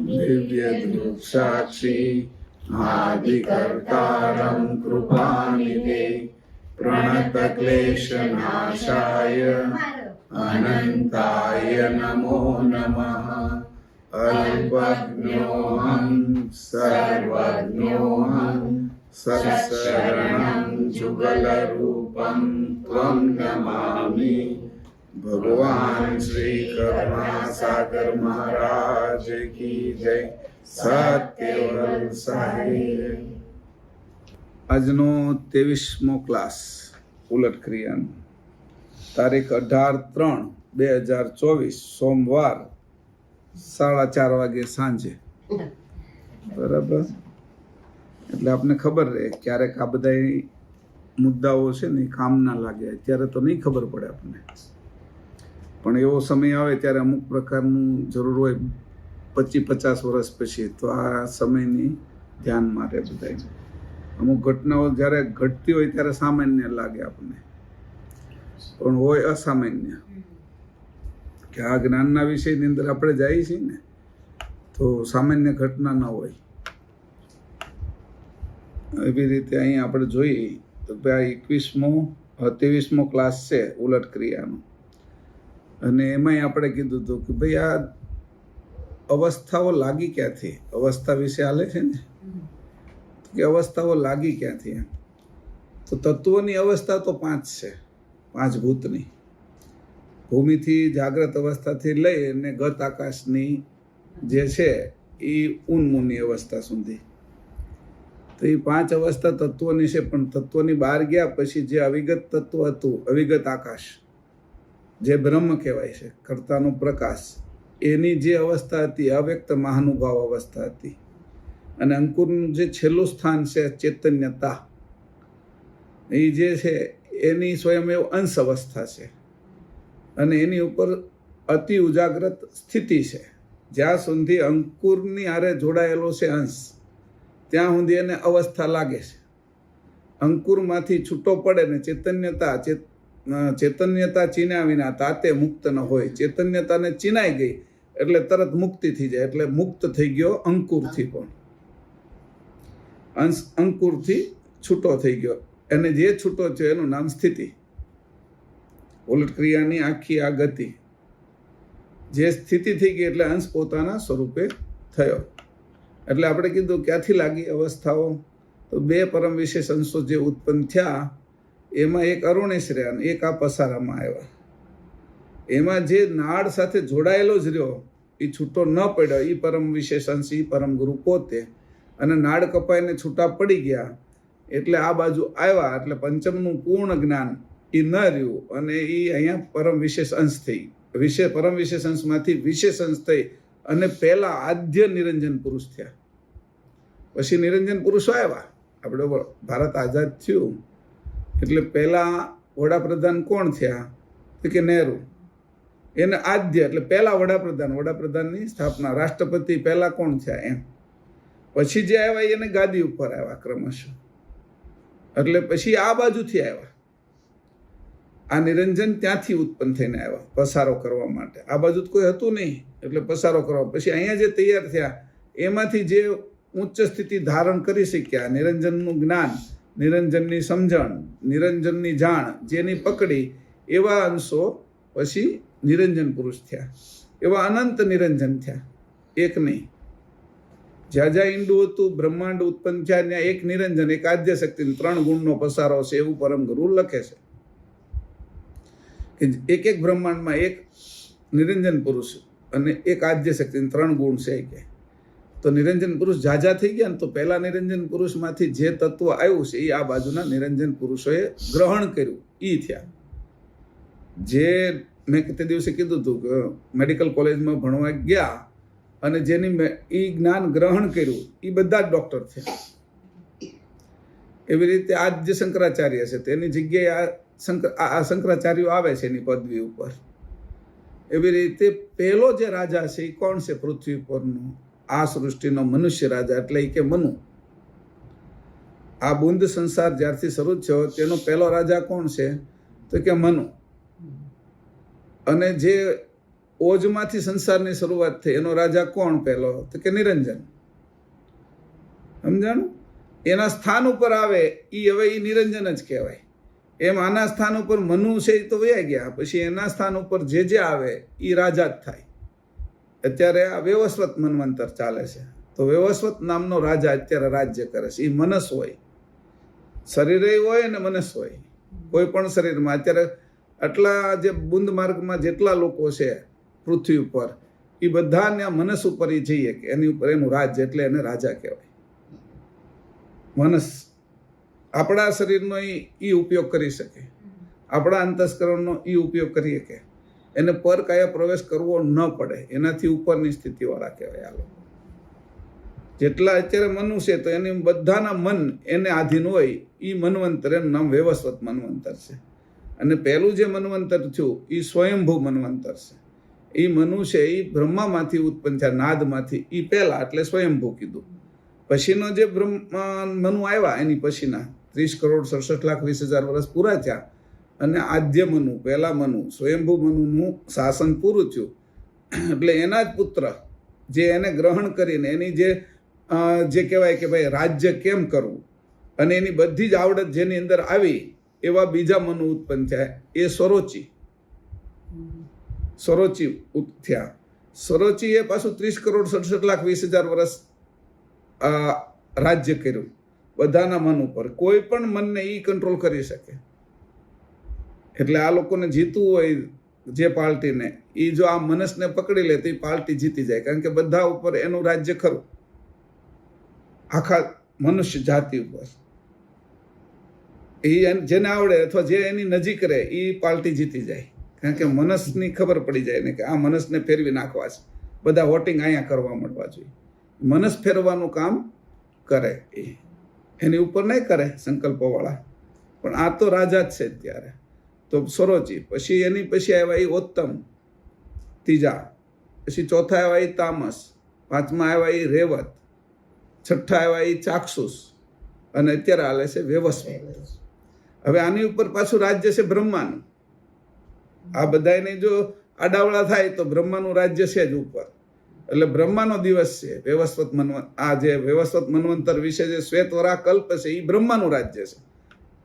दिव्यद्रुक् साक्षी आदिकर्तारं कृपानिधे प्रणतक्लेशनाशाय अनन्ताय नमो नमः। अल्पज्ञोऽहं सर्वज्ञोऽहं सत्शरणं जुगलरूपं त्वं नमामि। भगवान श्री करुणासागर महाराज की जय। सत्यवल साहेब। આજનો 23મો ક્લાસ ઉલટ ક્રિયાનો, તારીખ 18/3/2024 સોમવાર 4:30 વાગે સાંજે, બરાબર? એટલે આપને ખબર રહે ક્યારેક આ બધા મુદ્દાઓ છે ને કામ ના લાગે, અત્યારે તો નહીં ખબર પડે આપણને, પણ એવો સમય આવે ત્યારે અમુક પ્રકારનું જરૂર હોય 25-50 વર્ષ પછી, તો આ સમયની ધ્યાનમાં રહે બધા. અમુક ઘટનાઓ જ્યારે ઘટતી હોય ત્યારે સામાન્ય લાગે આપણને, પણ હોય અસામાન્ય, કે આ જ્ઞાનના વિષયની અંદર આપણે જઈએ છીએ ને તો સામાન્ય ઘટના ન હોય. એવી રીતે અહીં આપણે જોઈએ તો ભાઈ 23મો ક્લાસ છે ઉલટ ક્રિયાનો, અને એમાંય આપણે કીધું હતું કે ભાઈ આ અવસ્થાઓ લાગી ક્યાંથી, અવસ્થા વિશે હાલે છે ને, કે અવસ્થાઓ લાગી ક્યાંથી એમ. તો તત્વોની અવસ્થા તો 5 છે, 5 ભૂતની. ભૂમિથી જાગ્રત અવસ્થાથી લઈ અને ગત આકાશની જે છે એ ઉન્મૂળની અવસ્થા સુધી, તો એ 5 અવસ્થા તત્વોની છે. પણ તત્વોની બહાર ગયા પછી જે અવિગત તત્વ હતું, અવિગત આકાશ, જે બ્રહ્મ કહેવાય છે, કર્તાનો પ્રકાશ, એની જે અવસ્થા હતી અવ્યક્ત મહાનુભાવ અવસ્થા હતી. અને અંકુરનું જે છેલ્લું સ્થાન છે ચૈતન્યતા, એ જે છે એની સ્વયંમેવ અંશ અવસ્થા છે, અને એની ઉપર અતિ ઉજાગ્રત સ્થિતિ છે. જ્યાં સુધી અંકુરની હારે જોડાયેલો છે અંશ, ત્યાં સુધી એને અવસ્થા લાગે છે. અંકુરમાંથી છૂટો પડે ને ચૈતન્યતા ચીન્યા વિના તાતે મુક્ત ન હોય. ચૈતન્યતાને ચીનાઈ ગઈ એટલે તરત મુક્તિ થઈ જાય, એટલે મુક્ત થઈ ગયો અંકુરથી. પણ અંશ અંકુરથી છૂટો થઈ ગયો, અને જે છૂટો છે એનું નામ સ્થિતિ. ઉલટ ક્રિયાની આખી આ ગતિ, જે સ્થિતિ થઈ ગઈ એટલે અંશ પોતાના સ્વરૂપે થયો. એટલે આપણે કીધું ક્યાંથી લાગી અવસ્થાઓ, તો 2 પરમ વિશેષ અંશો જે ઉત્પન્ન થયા, એમાં એક અરુણેશ રહ્યા અને એક આ પસારામાં આવ્યા. એમાં જે નાળ સાથે જોડાયેલો જ રહ્યો, એ છૂટો ન પડ્યો, એ પરમ વિશેષ અંશ, એ પરમ ગુરુ પોતે. અને નાળ કપાઈને છૂટા પડી ગયા એટલે આ બાજુ આવ્યા, એટલે પંચમનું પૂર્ણ જ્ઞાન એ ન રહ્યું, અને એ અહીંયા પરમ વિશેષ અંશ થઈ. પરમ વિશેષ અંશમાંથી વિશેષ અંશ થઈ, અને પહેલા આદ્ય નિરંજન પુરુષ થયા. પછી નિરંજન પુરુષો આવ્યા. આપણે ભારત આઝાદ થયું એટલે પહેલા વડાપ્રધાન કોણ થયા, તો કે નહેરુ. એને આદ્ય એટલે પહેલા વડાપ્રધાનની સ્થાપના, રાષ્ટ્રપતિ પહેલા કોણ થયા એમ. પછી જે આવ્યા એને ગાદી ઉપર આવ્યા ક્રમશઃ, એટલે પછી આ બાજુથી આવ્યા. આ નિરંજન ત્યાંથી ઉત્પન્ન થઈને આવ્યા પસારો કરવા માટે. આ બાજુ કોઈ હતું નહીં એટલે પસારો કરવા. પછી અહીંયા જે તૈયાર થયા એમાંથી જે ઉચ્ચ સ્થિતિ ધારણ કરી શક્યા, નિરંજનનું જ્ઞાન, નિરંજનની સમજણ, નિરંજનની જાણ જેની પકડી, એવા અંશો પછી નિરંજન પુરુષ થયા. એવા અનંત નિરંજન થયા, એક નહીં. જ્યાં જ્યાં ઈંડું હતું, બ્રહ્માંડ ઉત્પન્ન થયા, ત્યાં એક નિરંજન, એક આદ્ય શક્તિ, 3 ગુણનો પસારો છે, એવું પરમ ગુરુ લખે છે. કે એક બ્રહ્માંડમાં એક નિરંજન પુરુષ અને એક આદ્ય શક્તિ, 3 ગુણ છે કે. તો નિરંજન પુરુષ જાજા થઈ ગયા ને, તો પહેલા નિરંજન પુરુષમાંથી જે તત્વ આવ્યું છે એ આ બાજુના નિરંજન પુરુષોએ ગ્રહણ કર્યું, એ થયા. જે મેં તે દિવસે કીધું હતું કે મેડિકલ કોલેજમાં ભણવા ગયા અને જેની એ જ્ઞાન ગ્રહણ કર્યું એ બધા જ ડૉક્ટર થયા. એવી રીતે આજ જે શંકરાચાર્ય છે તેની જગ્યાએ આ શંકરાચાર્યો આવે છે એની પદવી ઉપર. એવી રીતે પહેલો જે રાજા છે એ કોણ છે પૃથ્વી પરનો, આ સૃષ્ટિનો મનુષ્ય રાજા, એટલે કે મનુ. આ બુંદ સંસાર જ્યારથી શરૂ થયો તેનો પહેલો રાજા કોણ છે, તો કે મનુ. અને જે ઓજમાંથી સંસારની શરૂઆત થઈ. એનો રાજા કોણ પહેલો? તો કે નિરંજન. સમજાણું? એના સ્થાન ઉપર આવે એ હવે એ નિરંજન જ કહેવાય. એમ આના સ્થાન ઉપર મનુ છે એ તો વયા ગયા, પછી એના સ્થાન ઉપર જે આવે એ રાજા જ થાય. અત્યારે આ વેવસ્વત મન્વંતર ચાલે છે, તો વેવસ્વત નામનો રાજા અત્યારે રાજ્ય કરે છે. એ મનસ હોય, શરીરે હોય અને મનસ હોય. કોઈ પણ શરીરમાં અત્યારે આટલા જે બુંદ માર્ગમાં જેટલા લોકો છે પૃથ્વી ઉપર, એ બધાને મનસ ઉપર એ જઈએ કે એની ઉપર એનું રાજ્ય, એટલે એને રાજા કહેવાય. મનસ આપણા શરીરનો એ ઉપયોગ કરી શકે, આપણા અંતસ્કરણનો એ ઉપયોગ કરી શકે. એને પર કાયા પ્રવેશ કરવો ન પડે, એનાથી ઉપરની સ્થિતિવાળા કહેવાય આ લોકો. જેટલા અત્યારે મનુષ્ય તો એની બધાના મન એને આધીન હોય, એ મન્વંતર, એનું નામ વેવસ્વત મન્વંતર છે. અને પહેલું જે મન્વંતર થયું એ સ્વયંભૂ મન્વંતર છે. એ મનુષ્ય એ બ્રહ્મામાંથી ઉત્પન્ન થયા, નાદમાંથી. એ પહેલા એટલે સ્વયંભૂ કીધું. પછીનો જે મનુ આવ્યા એની પછીના 30,67,20,000 વર્ષ પૂરા થયા, અને આદ્ય મનુ, પહેલા મનુ, સ્વયંભૂ મનુનું શાસન પૂરું થયું. એટલે એના જ પુત્ર જે એને ગ્રહણ કરીને એની જે કહેવાય કે ભાઈ રાજ્ય કેમ કરવું, અને એની બધી જ આવડત જેની અંદર આવી, એવા બીજા મનુ ઉત્પન્ન થયા. એ સ્વરોચી થયા. સ્વરોચી એ પાછું 30,67,20,000 વર્ષ રાજ્ય કર્યું બધાના મન ઉપર. કોઈ પણ મનને એ કંટ્રોલ કરી શકે. એટલે આ લોકોને જીતવું હોય જે પાર્ટીને, એ જો આ મનસને પકડી લે તો એ પાર્ટી જીતી જાય, કારણ કે બધા ઉપર એનું રાજ્ય ખરું, આખા મનુષ્ય જાતિ ઉપર. એ જેને આવડે અથવા જે એની નજીક રહે એ પાર્ટી જીતી જાય, કારણ કે મનસની ખબર પડી જાય ને કે આ મનસને ફેરવી નાખવા છે, બધા વોટિંગ અહીંયા કરવા મળવા જોઈએ. મનસ ફેરવાનું કામ કરે, એની ઉપર નહીં કરે સંકલ્પોવાળા, પણ આ તો રાજા જ છે ત્યારે. તો સરોચી, પછી એની પછી આવ્યા એ ઉત્તમ ત્રીજા, પછી ચોથા આવ્યા એ તામસ, પાંચમા આવ્યા એ રેવત, છઠ્ઠા આવ્યા એ ચાક્ષુષ, અને અત્યારે હાલે છે વેવસ્વત. હવે આની ઉપર પાછું રાજ્ય છે બ્રહ્માનું. આ બધાને જો આડાવડા થાય તો બ્રહ્માનું રાજ્ય છે જ ઉપર. એટલે બ્રહ્માનો દિવસ છે વેવસ્વત મન્વંતર. આ જે વેવસ્વત મન્વંતર વિશે જે શ્વેતવરાહ કલ્પ છે એ બ્રહ્માનું રાજ્ય છે.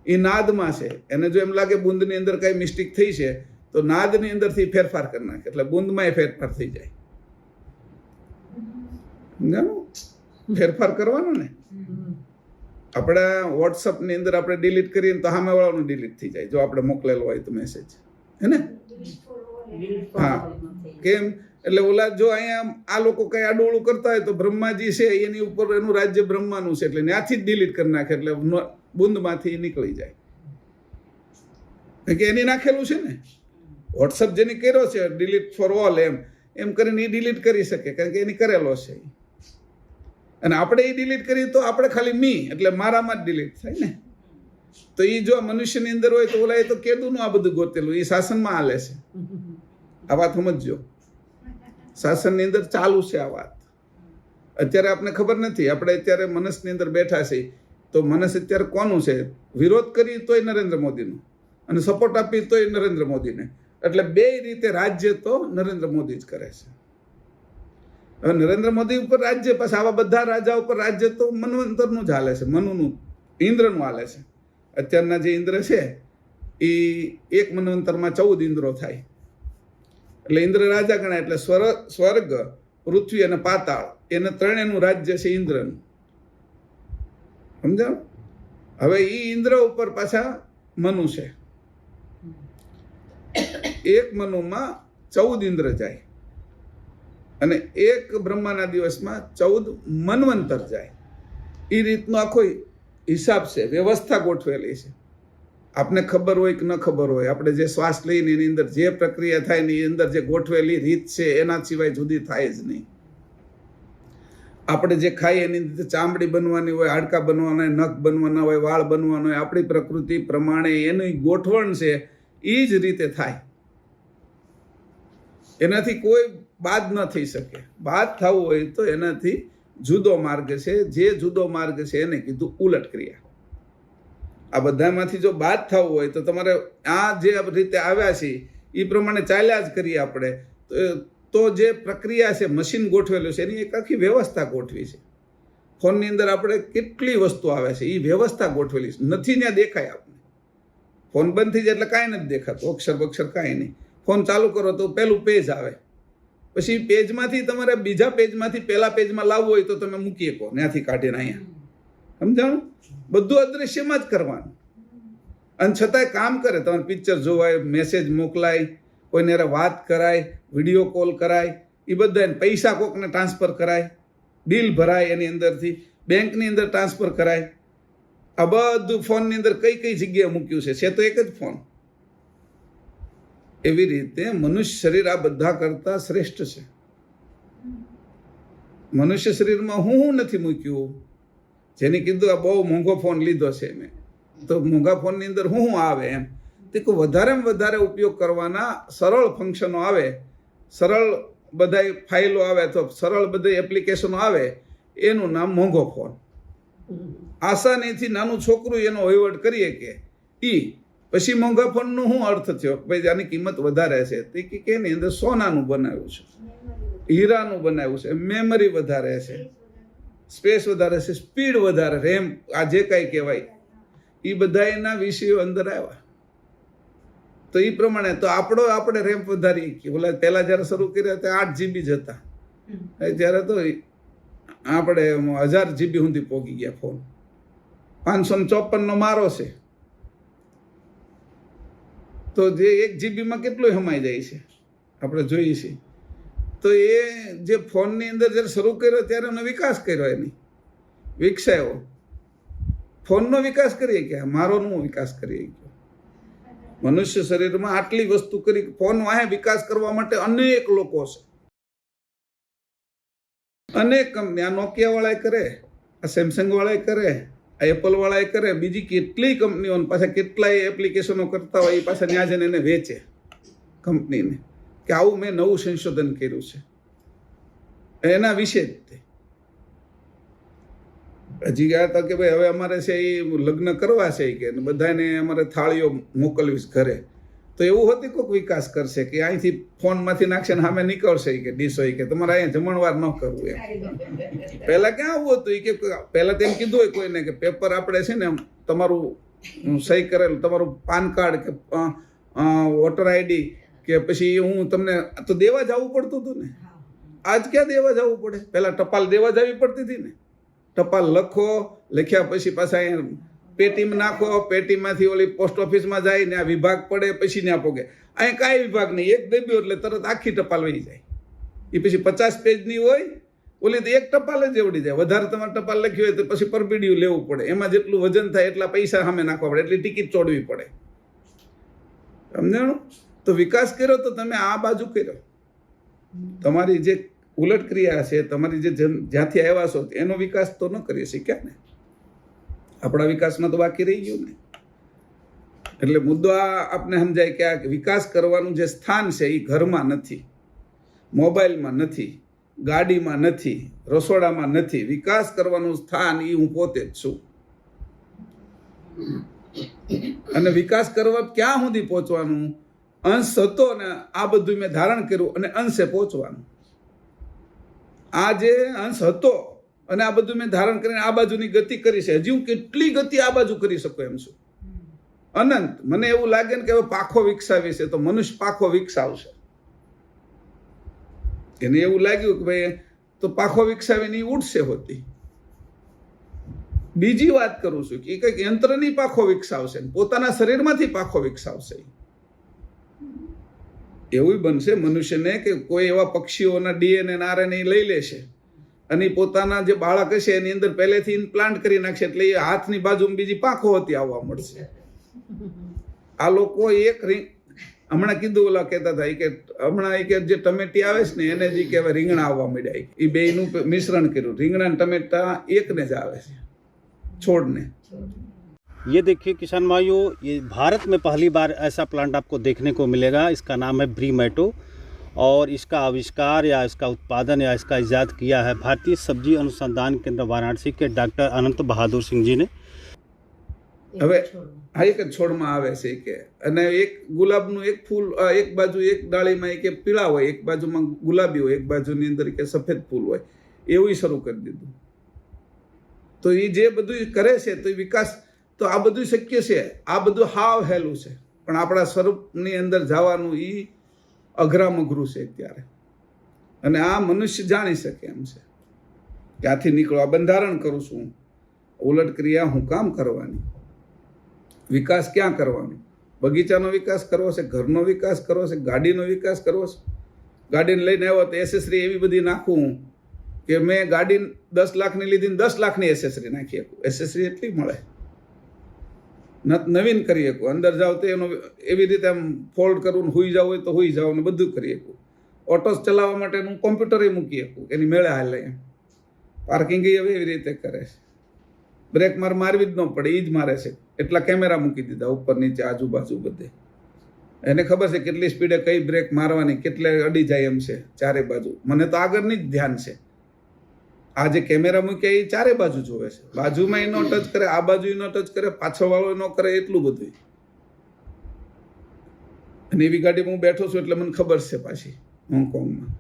એ નાદમાં છે. એને જો એમ લાગે બુંદની અંદર કઈ મિસ્ટેક થઈ છે તો નાદની અંદરથી ફેરફાર કરી નાખે, એટલે બુંદમાં ફેરફાર થઈ જાય. સમજાણું? ફેરફાર કરવાનો ને. આપણા વોટ્સઅપની અંદર આપણે ડિલીટ કરીએ તો સામેવાળાનું ડિલીટ થઈ જાય, જો આપણે મોકલેલો હોય તો મેસેજ, હે ને? હા. કેમ? એટલે ઓલા જો અહીંયા આ લોકો કઈ આડોળું કરતા હોય તો બ્રહ્માજી છે એની ઉપર એનું રાજ્ય બ્રહ્માનું છે, એટલે ત્યાંથી જ ડિલીટ કરી નાખે, એટલે બુંદમાંથી નીકળી જાય. કે એની નાખેલું છે ને, વોટ્સઅપ જેની કર્યો છે ડિલીટ ફોર ઓલ, એમ કરીને એ ડિલીટ કરી શકે, કારણ કે એની કરેલો છે. અને આપણે એ ડિલીટ કરીએ તો આપણે ખાલી મી, એટલે મારામાં જ ડિલીટ થાય ને. તો એ જો મનુષ્યની અંદર હોય તો ઓલા એ તો કેદુનું આ બધું ગોતેલું, એ શાસનમાં હાલે છે. આ વાત સમજજો, શાસનની અંદર ચાલુ છે આ વાત. અત્યારે આપણે ખબર નથી, આપણે અત્યારે મનસની અંદર બેઠા છે, તો મનસ અત્યારે કોનું છે? વિરોધ કરી તોય નરેન્દ્ર મોદીનું, અને સપોર્ટ આપી તોય નરેન્દ્ર મોદીને. એટલે બે રીતે રાજ્ય તો નરેન્દ્ર મોદી જ કરે છે. હવે નરેન્દ્ર મોદી ઉપર રાજ્ય, પછી આવા બધા રાજા ઉપર રાજ્ય તો મન્વંતરનું જ હાલે છે, મનુનું, ઇન્દ્રનું હાલે છે. અત્યારના જે ઇન્દ્ર છે એ એક મન્વંતરમાં 14 ઇન્દ્રો થાય, એટલે ઇન્દ્ર રાજા ગણાય. એટલે સ્વર્ગ, પૃથ્વી અને પાતાળ, એને ત્રણેયનું રાજ્ય છે ઇન્દ્રનું. સમજાવ? હવે એ ઇન્દ્ર ઉપર પાછા મનુ છે. એક મનુમાં 14 ઇન્દ્ર જાય, અને એક બ્રહ્માના દિવસમાં 14 મન્વંતર જાય. એ રીતનો આખો હિસાબ છે, વ્યવસ્થા ગોઠવેલી છે. આપને ખબર હોય કે ન ખબર હોય, આપણે જે શ્વાસ લઈને એની અંદર જે પ્રક્રિયા થાય એની અંદર જે ગોઠવેલી રીત છે એના સિવાય જુદી થાય જ નહીં. આપણે જે ખાઈએ એની અંદર ચામડી બનવાની હોય, હાડકા બનવાના હોય, નખ બનવાના હોય, વાળ બનવાના હોય, આપણી પ્રકૃતિ પ્રમાણે એની ગોઠવણ છે એ જ રીતે થાય. એનાથી કોઈ બાદ ન થઈ શકે. બાદ થવું હોય તો એનાથી જુદો માર્ગ છે. જે જુદો માર્ગ છે એને કીધું ઉલટ ક્રિયા. આ બધામાંથી જો બાદ થવું હોય તો તમારે આ જે રીતે આવ્યા છે એ પ્રમાણે ચાલ્યા જ કરીએ આપણે, તો તો જે પ્રક્રિયા છે મશીન ગોઠવેલું છે એની એક આખી વ્યવસ્થા ગોઠવી છે. ફોનની અંદર આપણે કેટલી વસ્તુ આવે છે એ વ્યવસ્થા ગોઠવેલી છે. નથી ત્યાં દેખાય આપણને. ફોન બંધ થઈ જાય એટલે કાંઈ નથી દેખાતું, અક્ષર બક્ષર કાંઈ નહીં. ફોન ચાલુ કરો તો પહેલું પેજ આવે, પછી પેજમાંથી તમારે બીજા પેજમાંથી પહેલા પેજમાં લાવવું હોય તો તમે મૂકી શકો ત્યાંથી કાઢીને અહીંયા. સમજાણું? બધું અદૃશ્યમાં જ કરવાનું. અને છતાંય કામ કરે. તમારે પિક્ચર જોવાય, મેસેજ મોકલાય, કોઈને વાત કરાય, વિડીયો કોલ કરાય, એ બધા પૈસા કોકને ટ્રાન્સફર કરાય, બિલ ભરાય એની અંદરથી, બેંકની અંદર ટ્રાન્સફર કરાય. આ બધું ફોનની અંદર કઈ કઈ જગ્યાએ મૂક્યું છે તો એક જ ફોન. એવી રીતે મનુષ્ય શરીર આ બધા કરતા શ્રેષ્ઠ છે. મનુષ્ય શરીરમાં હું નથી મૂક્યું. જેને કીધું આ બહુ મોંઘો ફોન લીધો છે મેં, તો મોંઘા ફોનની અંદર હું આવે એમ તે વધારેમાં વધારે ઉપયોગ કરવાના સરળ ફંક્શનો આવે, સરળ બધા ફાઇલો આવે, તો સરળ બધી એપ્લિકેશનો આવે, એનું નામ મોંઘો ફોન. આસાનીથી નાનું છોકરું એનો વહીવટ કરીએ કે પછી મોંઘા ફોનનો શું અર્થ થયો? ભાઈ આની કિંમત વધારે છે. તે કે એની અંદર સોનાનું બનાવ્યું છે, હીરાનું બનાવ્યું છે, મેમરી વધારે છે, સ્પેસ વધારે છે, સ્પીડ વધારે, રેમ, આ જે કાંઈ કહેવાય એ બધા એના વિષયો અંદર આવ્યા. તો એ પ્રમાણે તો આપણે રેમ્પ વધારી કે ઓલા પહેલાં જ્યારે શરૂ કર્યા ત્યારે 8 GB જ હતા. ત્યારે તો આપણે 1000 GB સુધી પહોંચી ગયા ફોન. 554 મારો છે તો જે 1 GB કેટલું સમાઈ જાય છે આપણે જોઈએ છીએ. તો એ જે ફોનની અંદર જ્યારે શરૂ કર્યો ત્યારે એનો વિકાસ કર્યો, એની વિકસાયો. ફોનનો વિકાસ કરીએ કે મારોનો વિકાસ કરીએ કે મનુષ્ય શરીરમાં આટલી વસ્તુ કરી. ફોન વાહે વિકાસ કરવા માટે અનેક લોકો છે, અનેક કંપની. આ નોકિયા વાળાએ કરે, આ સેમસંગ વાળાએ કરે, આ એપલ વાળાએ કરે, બીજી કેટલી કંપનીઓ પાછા કેટલાય એપ્લિકેશનો કરતા હોય એ પાછા ત્યાં જઈને એને વેચે કંપનીને કે આવું મેં નવું સંશોધન કર્યું છે. એના વિશે જ તે હજી ગયા હતા કે ભાઈ હવે અમારે છે એ લગ્ન કરવા છે કે બધાને અમારે થાળીઓ મોકલવીશ ઘરે. તો એવું હોતી કોઈક વિકાસ કરશે કે અહીંથી ફોનમાંથી નાખશે ને સામે નીકળશે કે ડીશ હોય કે તમારે અહીંયા જમણવાર ન કરવું એમ. પહેલાં ક્યાં આવું હતું કે પહેલાં તેમ કીધું હોય કોઈને કે પેપર આપણે છે ને તમારું સહી કરેલું તમારું પાન કાર્ડ કે વોટર આઈડી કે પછી હું તમને તો દેવા જવું પડતું હતું ને. આજ ક્યાં દેવા જવું પડે? પહેલાં ટપાલ દેવા જવી પડતી હતી ને. ટપાલ લખો, લખ્યા પછી પાછા અહીંયા પેટીમાં નાખો, પેટીમાંથી ઓલી પોસ્ટ ઓફિસમાં જાય ને આ વિભાગ પડે પછી ને આપો કે અહીંયા કાંઈ વિભાગ નહીં, એક દબ્યો એટલે તરત આખી ટપાલ વહી જાય. એ પછી 50 પેજની હોય, ઓલી તો એક ટપાલ જ એવડી જાય. વધારે તમારે ટપાલ લખી હોય તો પછી પરબીડિયું લેવું પડે, એમાં જેટલું વજન થાય એટલા પૈસા સામે નાખવા પડે, એટલી ટિકિટ ચોડવી પડે. સમજાણું? તો વિકાસ કર્યો તો તમે આ બાજુ કર્યો. તમારી જે ઉલટ ક્રિયા છે, તમારી જે જ્યાંથી આવ્યા છો એનો વિકાસ તો ન કરી શક્યા ને. આપણા વિકાસમાં તો બાકી રહી ગયું ને. એટલે મુદ્દો આ આપને સમજાય કે આ વિકાસ કરવાનું જે સ્થાન છે એ ઘરમાં નથી, મોબાઈલમાં નથી, ગાડીમાં નથી, રસોડામાં નથી. વિકાસ કરવાનું સ્થાન એ હું પોતે જ છું. અને વિકાસ કરવા ક્યાં સુધી પહોંચવાનું? અંશ હતો ને આ બધું મેં ધારણ કર્યું અને અંશે પહોંચવાનું. આ જે અંશ હતો અને આ બધું મેં ધારણ કરીને આ બાજુની ગતિ કરી છે. હજી હું કેટલી ગતિ આ બાજુ કરી શકું એમ છું? અનંત. મને એવું લાગે ને કે હવે પાખો વિકસાવી છે તો મનુષ્ય પાખો વિકસાવશે. એને એવું લાગ્યું કે ભાઈ તો પાખો વિકસાવીને ઉડશે હોતી. બીજી વાત કરું છું કે કંઈક યંત્રની પાખો વિકસાવશે, પોતાના શરીરમાંથી પાખો વિકસાવશે. એવું બનશે મનુષ્યને કે કોઈ એવા પક્ષીઓના DNA ને RNA લઈ લેશે અને પોતાના જે બાળક હશે એની અંદર પહેલેથી ઇમ્પ્લાન્ટ કરી નાખશે, એટલે એ હાથની બાજુમાં બીજી પાંખો હતી આવવા મળશે. આ લોકો એક હમણાં કીધું ઓલા કહેતા હતા કે હમણાં કે જે ટમેટી આવે છે ને એને જે કહેવાય રીંગણા આવવા મળ્યા, એ બેયનું મિશ્રણ કર્યું. રીંગણા અને ટમેટા એકને જ આવે છે, છોડને. ये देखिए किसान भाइयों, ये भारत में पहली बार ऐसा प्लांट आपको देखने को मिलेगा. इसका नाम है ब्रीमेटो और इसका आविष्कार या इसका उत्पादन या इसका इजाद किया है भारतीय सब्जी अनुसंधान केंद्र वाराणसी के डॉक्टर अनंत बहादुर सिंह जी ने. હવે આ એક જ છોડમાં આવે છે કે, અને એક ગુલાબનું એક ફૂલ એક બાજુ એક ડાળીમાં એ કે પીળા હોય, એક બાજુમાં ગુલાબી હોય, એક બાજુની અંદર કે સફેદ ફૂલ હોય, એવું શરૂ કરી દીધું. તો એ જે બધું કરે છે તો એ વિકાસ, તો આ બધું શક્ય છે. આ બધું હાવ હેલું છે, પણ આપણા સ્વરૂપની અંદર જવાનું એ અઘરામ અઘરું છે અત્યારે. અને આ મનુષ્ય જાણી શકે એમ છે. ક્યાંથી નીકળો, આ બંધારણ કરું છું, ઉલટ ક્રિયા હું કામ કરવાની, વિકાસ ક્યાં કરવાનો? બગીચાનો વિકાસ કરવો છે, ઘરનો વિકાસ કરવો છે, ગાડીનો વિકાસ કરવો છે. ગાડીને લઈને આવ્યો તો એસેસરી એવી બધી નાખું હું કે મેં ગાડી 10 લાખની લીધી ને 10 લાખની એસેસરી નાખી શકું. એસેસરી એટલી મળે, નવીન કરી શકું. અંદર જાઓ તો એનો એવી રીતે આમ ફોલ્ડ કરવું, હુઈ જાવ હોય તો હુઈ જાવ ને બધું કરી શકું. ઓટોસ ચલાવવા માટેનું કોમ્પ્યુટરે મૂકી શકું, એની મેળે હાલે. પાર્કિંગ હવે એવી રીતે કરે છે. બ્રેક મારવી જ ન પડે, એ જ મારે છે. એટલા કેમેરા મૂકી દીધા ઉપર નીચે આજુબાજુ બધે. એને ખબર છે કેટલી સ્પીડે કઈ બ્રેક મારવાની, કેટલે અડી જાય એમ છે ચારે બાજુ. મને તો આગળની જ ધ્યાન છે. આ જે કેમેરા મૂક્યા એ ચારે બાજુ જોવે છે. બાજુમાં એ ન ટચ કરે, આ બાજુ ન ટચ કરે, પાછળ વાળો ન કરે, એટલું બધું. અને એવી ગાડીમાં હું બેઠો છું એટલે મને ખબર છે પાછી હોંગકોંગમાં.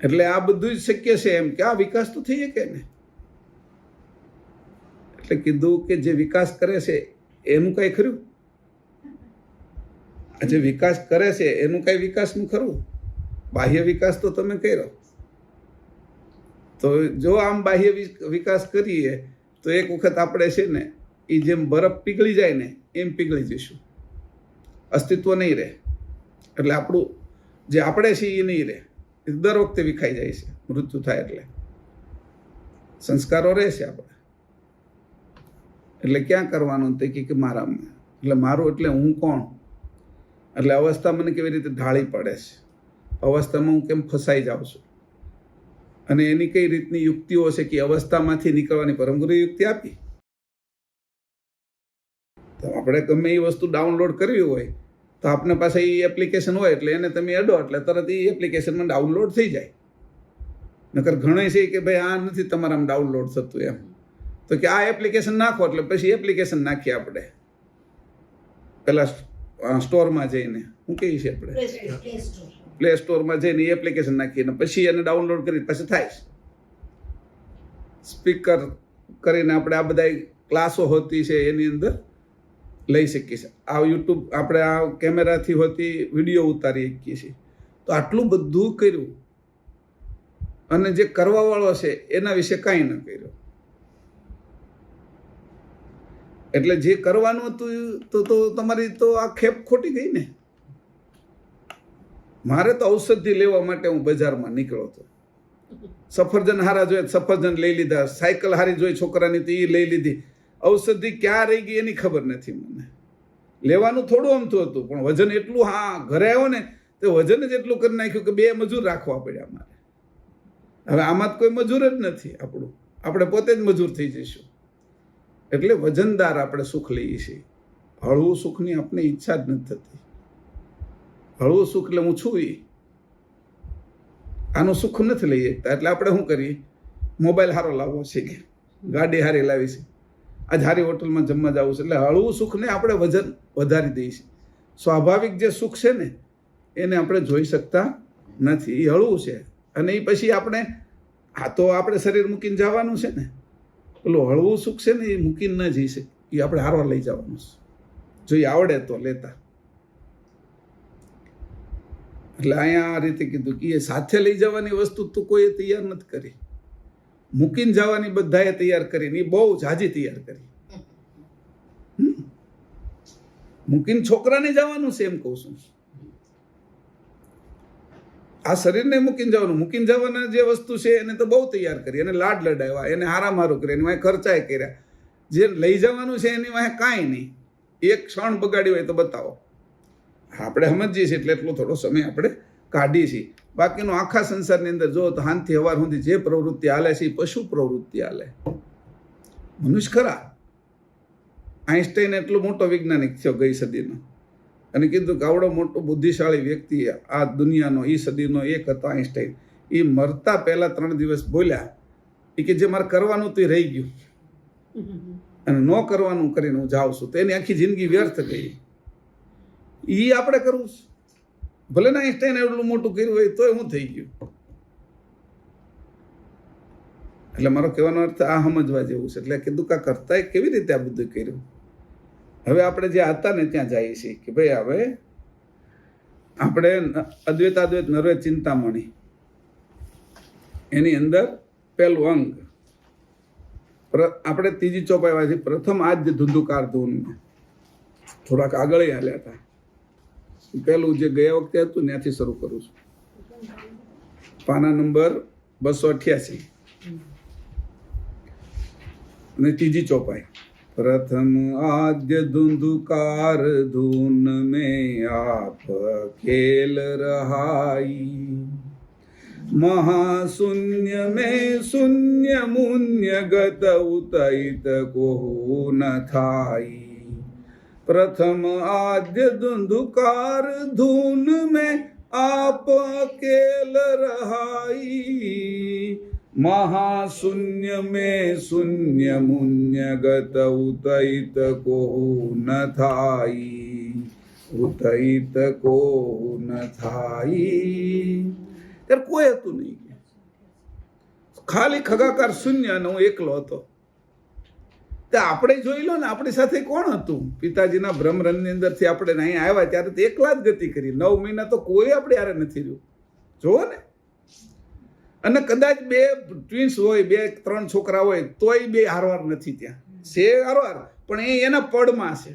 એટલે આ બધું જ શક્ય છે એમ કે આ વિકાસ તો થઈ શકે ને. એટલે કીધું કે જે વિકાસ કરે છે એનું કઈ ખરું? જે વિકાસ કરે છે એનું કઈ વિકાસનું ખરું? બાહ્ય વિકાસ તો તમે કર્યો. તો જો આમ બાહ્ય વિકાસ કરીએ તો એક વખત આપણે છે ને એ જેમ બરફ પીગળી જાય ને એમ પીગળી જઈશું. અસ્તિત્વ નહીં રહે. એટલે આપણું જે આપણે છીએ એ નહીં રહે. દર વખતે વિખાઈ જાય છે મૃત્યુ થાય એટલે. સંસ્કારો રહેશે આપણે. એટલે ક્યાં કરવાનું તે કે મારામાં. એટલે મારું એટલે હું કોણ? એટલે અવસ્થા મને કેવી રીતે ઢાળી પડે છે, અવસ્થામાં હું કેમ ફસાઈ જાઉં છું, અને એની કઈ રીતની યુક્તિઓ છે કે અવસ્થામાંથી નીકળવાની પરમગુરુ યુક્તિ આપી. તો આપણે ગમે એ વસ્તુ ડાઉનલોડ કરવી હોય તો આપને પાસે એ એપ્લિકેશન હોય એટલે એને તમે અડો એટલે તરત એ એપ્લિકેશનમાં ડાઉનલોડ થઈ જાય. નકર ઘણા છે કે ભાઈ આ નથી તમારામાં ડાઉનલોડ થતું એમ, તો કે આ એપ્લિકેશન નાખો એટલે પછી એપ્લિકેશન નાખીએ આપણે પેલા સ્ટોરમાં જઈને. શું કહીએ છીએ આપણે? પ્લે સ્ટોરમાં જઈને એપ્લિકેશન નાખીને પછી એને ડાઉનલોડ કરી પછી થાય. સ્પીકર કરીને આપણે આ બધા ક્લાસો હોતી છે એની અંદર લઈ શકીએ છીએ. આ યુટ્યુબ આપણે આ કેમેરાથી હોતી વિડીયો ઉતારી શકીએ છીએ. તો આટલું બધું કર્યું અને જે કરવાવાળો છે એના વિશે કાંઈ ન કર્યું. એટલે જે કરવાનું હતું તો તમારી તો આ ખેપ ખોટી ગઈ ને. મારે તો ઔષધિ લેવા માટે હું બજારમાં નીકળ્યો હતો. સફરજન હારા જોઈએ સફરજન લઈ લીધા, સાયકલ હારી જોઈ છોકરાની તો એ લઈ લીધી. ઔષધિ ક્યાં રહી ગઈ એની ખબર નથી મને. લેવાનું થોડું અમથું હતું પણ વજન એટલું, હા ઘરે આવ્યો ને તો વજન જ એટલું કરી નાખ્યું કે 2 મજૂર રાખવા પડ્યા મારે. હવે આમાં કોઈ મજૂર જ નથી આપણું, આપણે પોતે જ મજૂર થઈ જઈશું. એટલે વજનદાર આપણે સુખ લઈએ છીએ. હળવું સુખની આપણે ઈચ્છા જ નથી થતી. હળવું સુખ એટલે હું છું એ આનું સુખ નથી લઈ શકતા. એટલે આપણે શું કરીએ? મોબાઈલ હારો લાવવો છે કે ગાડી હારી લાવી છે, આજ હારી હોટલમાં જમવા જવું છે. એટલે હળવું સુખને આપણે વજન વધારી દઈએ છીએ. સ્વાભાવિક જે સુખ છે ને એને આપણે જોઈ શકતા નથી. એ હળવું છે અને એ પછી આપણે આ તો આપણે શરીર મૂકીને જવાનું છે ને. પેલું હળવું સુખ છે ને એ મૂકીને ન જઈ શકે, એ આપણે હારવા લઈ જવાનું છે જો એ આવડે તો લેતા. એટલે અહીંયા આ રીતે કીધું કે એ સાથે લઈ જવાની વસ્તુ તો કોઈએ તૈયાર નથી કરી. મૂકીને જવાની બધાએ તૈયાર કરીને એ બહુ ઝાજી તૈયાર કરી. મૂકીને છોકરાને જવાનું છે એમ કહું છું. આ શરીરને મૂકીને જવાનું, મૂકીને જવાના જે વસ્તુ છે એને તો બહુ તૈયાર કરી, એને લાડ લડાવ્યા, એને હારામારું કરી, એની વાંહે ખર્ચાય કર્યા. જે લઈ જવાનું છે એની વાંહે કાંઈ નહીં. એક ક્ષણ બગાડી હોય તો બતાવો. આપણે સમજીએ છીએ એટલે એટલો થોડો સમય આપણે કાઢીએ છીએ. બાકીનો આખા સંસારની અંદર જો તો હાનથી હવાર સુધી જે પ્રવૃત્તિ હાલે છે એ પશુ પ્રવૃત્તિ હાલે. મનુષ્ય ખરા. આઈન્સ્ટાઈન એટલો મોટો વૈજ્ઞાનિક થયો ગઈ સદીનો, અને કીધું કે આવડો મોટો બુદ્ધિશાળી વ્યક્તિ આ દુનિયાનો એ સદીનો એક હતો આઈન્સ્ટાઈન. એ મરતા પહેલા 3 દિવસ બોલ્યા એ કે જે મારે કરવાનું તો એ રહી ગયું. અને ન કરવાનું કરીને હું જાઉં છું તો એની આખી જિંદગી વ્યર્થ ગઈ. એ આપણે કરવું છે. ભલે ને આઈન્સ્ટાઈને એટલું મોટું કર્યું હોય તોય હું થઈ ગયું. એટલે મારો કહેવાનો અર્થ આ સમજવા જેવું છે. એટલે કીધું કા કરતા કેવી રીતે આ બધું કર્યું. હવે આપણે જે હતા ને ત્યાં જઈએ છીએ કે ભાઈ હવે આપણે અદ્વૈતાદ્વૈત નર્વે ચિંતામણી એની અંદર પહેલું અંગ આપણે ત્રીજી ચોપાઈવાથી પ્રથમ આદ્ય ધુંધુકાર ધૂન થોડાક આગળ હાલ્યા હતા. પહેલું જે ગયા વખતે હતું ત્યાંથી શરૂ કરું છું. પાના નંબર 288 અને ત્રીજી ચોપાઈ. प्रथम आद्य धुंधुकार धून में आप खेल रहाई महाशून्य में शून्य मुन्य गत उतहित को न थाई प्रथम आद्य धुंधुकार धून में आप खेल रहाई महाशून्य में शून्य मुन्य गत उतहित को न थाई उतहित को न थाई. ત્યારે કોઈ હતું નહીં, ખાલી ખગાકાર શૂન્ય અને હું એકલો હતો. તે આપણે જોઈ લો ને આપણી સાથે કોણ હતું. પિતાજીના બ્રહ્મરંધની અંદરથી આપણે અહીં આવ્યા ત્યારે તો એકલા જ ગતિ કરી. 9 મહિના તો કોઈ આપણે યારે નથી રહ્યું. જોવો ને. અને કદાચ 2 ટ્વિન્સ હોય, 2-3 છોકરા હોય તોય 2 હારવાર નથી ત્યાં છે હારવાર, પણ એ એના પડમાં છે.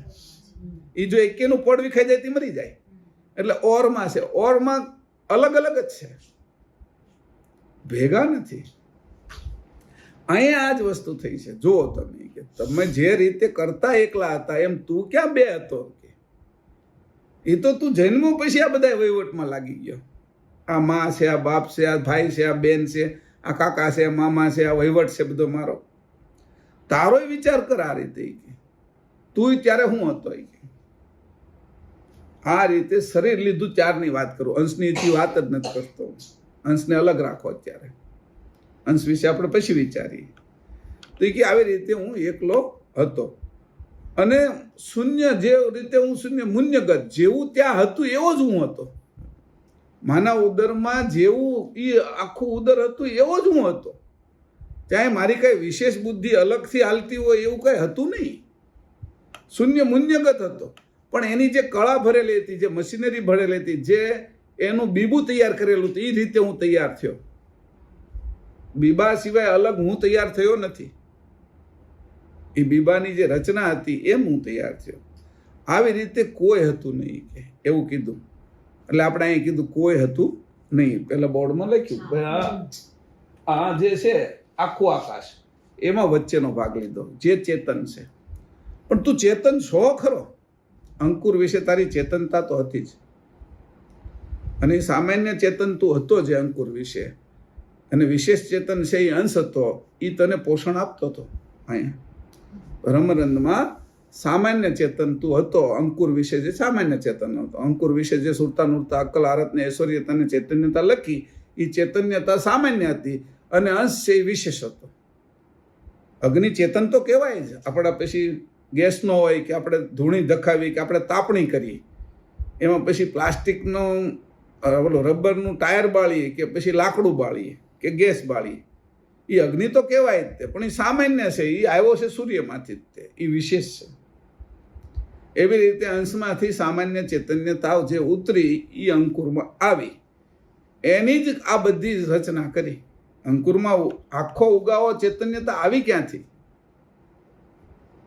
એ જો એકેનું પડ વિખાઈ જાય તે મરી જાય. એટલે ઓરમાં છે. ઓરમાં અલગ અલગ જ છે, ભેગા નથી. અહીંયા આ જ વસ્તુ થઈ છે. જુઓ તમે કે તમે જે રીતે કરતા એકલા હતા એમ તું ક્યાં 2 હતો. એ તો તું જન્મો પછી આ બધા વહીવટમાં લાગી ગયો. આ માં છે, આ બાપ છે, આ ભાઈ છે, આ બેન છે, આ કાકા છે, આ મામા છે, આ વહીવટ છે બધો મારો. તારોય વિચાર કર આ રીતે. તું ત્યારે હું હતો. આ રીતે શરીર લીધું ત્યારની વાત કરું. અંશની વાત જ નથી કરતો. અંશને અલગ રાખો. અત્યારે અંશ વિશે આપણે પછી વિચારીએ. તો કે આવી રીતે હું એકલો હતો અને શૂન્ય જે રીતે હું શૂન્ય મુન્યગત જેવું ત્યાં હતું એવો જ હું હતો. માના ઉદરમાં જેવું એ આખું ઉદર હતું એવો જ હું હતો. ત્યાં મારી કઈ વિશેષ બુદ્ધિ અલગથી હાલતી હોય એવું કઈ હતું નહીં. શૂન્ય મુન્યગત હતો. પણ એની જે કળા ભરેલી હતી, જે મશીનરી ભરેલી હતી, જે એનું બીબું તૈયાર કરેલું હતું, એ રીતે હું તૈયાર થયો. બીબા સિવાય અલગ હું તૈયાર થયો નથી. એ બીબાની જે રચના હતી એમ હું તૈયાર થયો. આવી રીતે કોઈ હતું નહીં કે એવું કીધું. એટલે આપણે અહીં કીધું કોઈ હતું નહીં. પેલા બોર્ડમાં લખ્યું આ જે છે આખું આકાશ, એમાં વચ્ચેનો ભાગ લીધો જે ચેતન છે. પણ તું ચેતન છો ખરો. અંકુર વિશે તારી ચેતનતા તો હતી જ, અને સામાન્ય ચેતન તું હતો જે અંકુર વિશે, અને વિશેષ ચેતન છે એ અંશ હતો, એ તને પોષણ આપતો હતો. અહીંયા બ્રહ્મરંધમાં સામાન્ય ચેતન તું હતો. અંકુર વિશે જે સામાન્ય ચેતન હતો, અંકુર વિશે જે સુરતા નુરતા અક્કલ આરતને ઐશ્વર્યતા અને ચૈતન્યતા લખી, એ ચૈતન્યતા સામાન્ય હતી અને અંશ છે એ વિશેષ હતો. અગ્નિ ચેતન તો કહેવાય જ. આપણા પછી ગેસનો હોય કે આપણે ધૂણી ધખાવી કે આપણે તાપણી કરીએ, એમાં પછી પ્લાસ્ટિકનો ઓલો રબરનું ટાયર બાળીએ કે પછી લાકડું બાળીએ કે ગેસ બાળીએ, એ અગ્નિ તો કહેવાય જ તે. પણ એ સામાન્ય છે, એ આવ્યો છે સૂર્યમાંથી જ તે, એ વિશેષ છે. એવી રીતે અંશમાંથી સામાન્ય ચૈતન્યતા જે ઉતરી એ અંકુરમાં આવી, એની જ આ બધી રચના કરી. અંકુરમાં આખો ઉગાવો ચૈતન્યતા આવી ક્યાંથી?